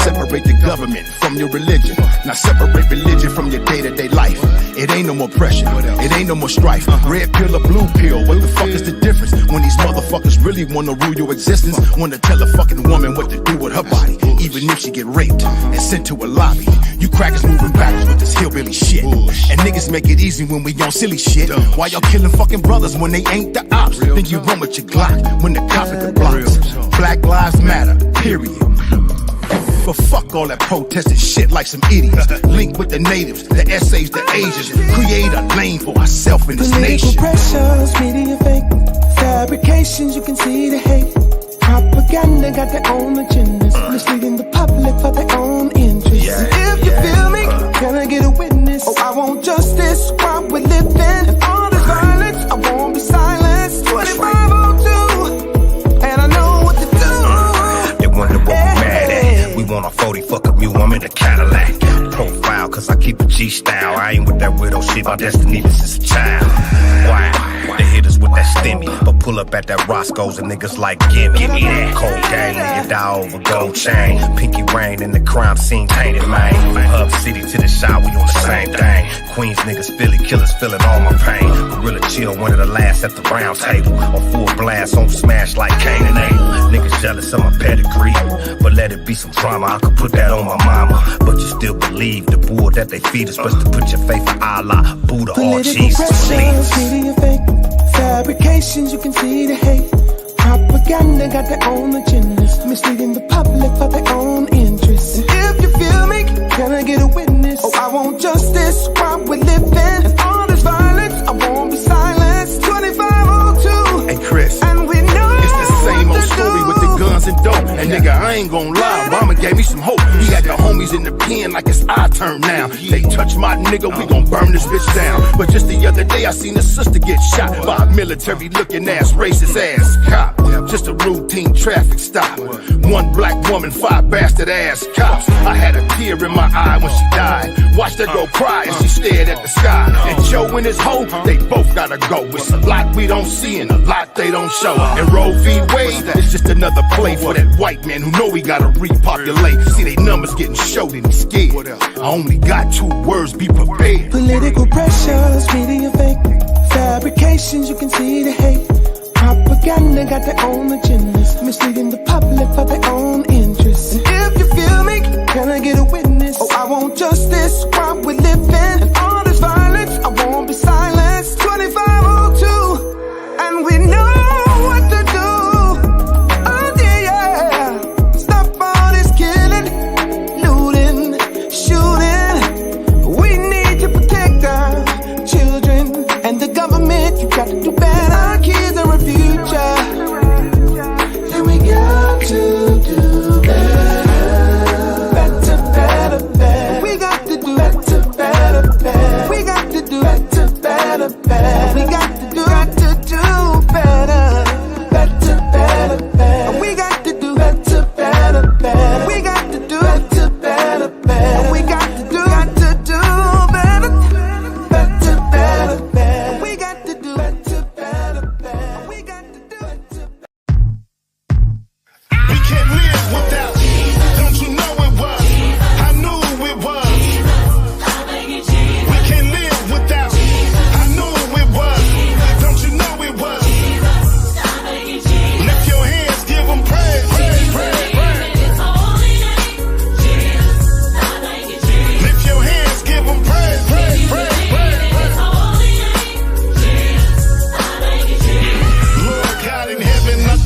Separate the government from your religion. Now separate religion from your day-to-day life. It ain't no more pressure. It ain't no more strife. Red pill or blue pill. What the fuck is the difference? When these motherfuckers really wanna rule your existence, wanna tell a fucking woman what to do with her body, even if she get raped and sent to a lobby. You crackers moving backwards with this hillbilly shit. And niggas make it easy when we on silly shit. Why y'all killing fucking brothers when they ain't the ops? Then you run with your Glock when the cop at the blocks. Black lives matter, period. But fuck all that protesting shit like some idiots. Link with the natives, the essays, the Asians. Create a lane for ourselves in this nation. Political pressures, media fake. Fabrications, you can see the hate. Propaganda got their own agendas. Misleading the public for their own interests. If you feel me, can I get a witness? Oh, I want justice while we're living. And all this violence, I won't be silenced. 2502, and I know what to do. They wonder what we mad at. We want a 40, fuck a mule, I'm in a Cadillac. Profile, cause I keep a G-style. I ain't with that widow shit, my destiny been since a child. Wow, they hit us with that stimmy. But pull up at that Roscoe's and niggas like, give me that. Cold game, nigga die over gold chain. Pinky rain in the crime scene tainted, man. From Hub City to the shop, we on the same thing. Queens niggas, Philly killers, feeling all my pain. Gorilla chill, one of the last at the round table. On full blast, on smash like Cain and Abel. Niggas jealous of my pedigree, but let it be some drama, I could put that on my mama. But you still believe the bull that they feed us. Best to put your faith in Allah, Buddha, or Jesus. Pressures, media fake. Fabrications, you can see the hate. Propaganda got their own agendas. Misleading the public for their own interests. And if you feel me, can I get a witness? Oh, I want justice while we're living. And all this violence, I won't be silenced. 2502. Hey Chris, and we know it's the same old story with the guns and dope. And nigga, I ain't gon' lie, Obama gave me some hope. He had the homies in the pen like it's our turn now. They touch my nigga, we gon' burn this bitch down. But just the other day I seen a sister get shot by a military looking ass, racist ass cop. Just a routine traffic stop. One black woman, 5 bastard ass cops. I had a tear in my eye when she died. Watched her go cry as she stared at the sky. And Joe and his hoe, they both gotta go. It's a lot we don't see and a lot they don't show. And Roe v. Wade, it's just another play for that white man who know we gotta repopulate. See they numbers getting showed and he's scared. I only got 2 words, be prepared. Political pressures, media fake. Fabrications, you can see the hate. Propaganda got their own agendas. Misleading the public for their own interests. And if you feel me, can I get a witness? Oh, I want justice while we're living. And all this violence, I won't be silenced. 2502, and we know what to do. Oh yeah, stop all this killing, looting, shooting.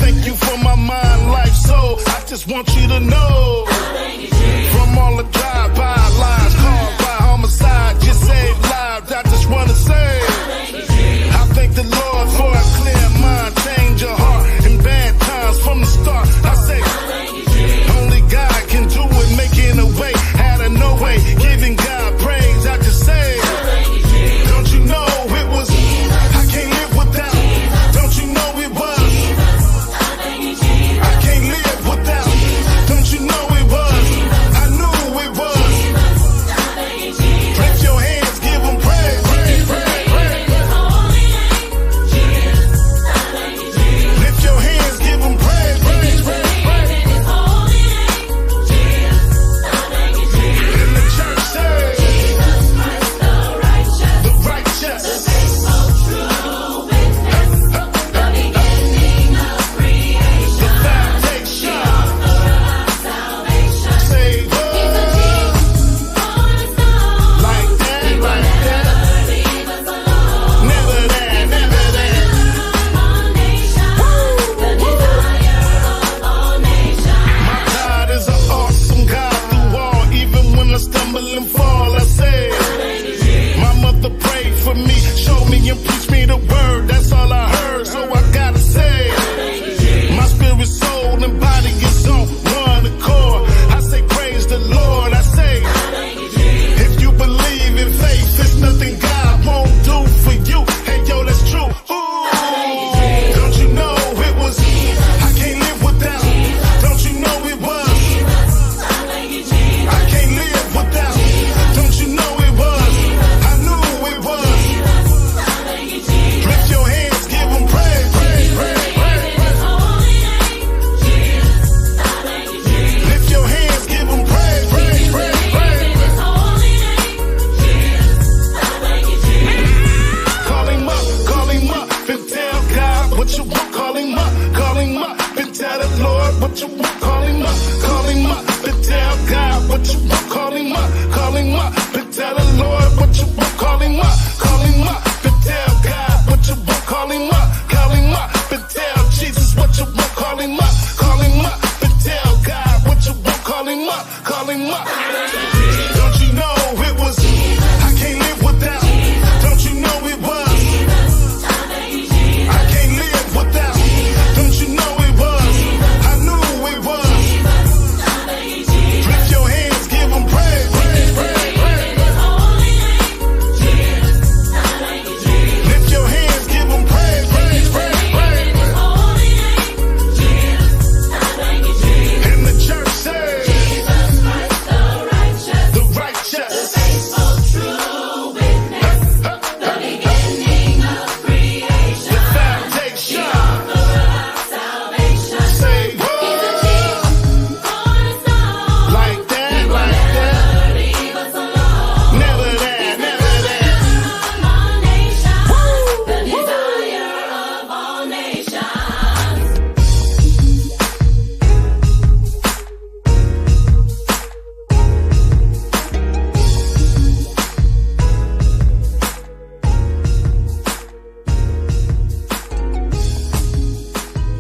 thank you for my mind, life, soul. I just want you to know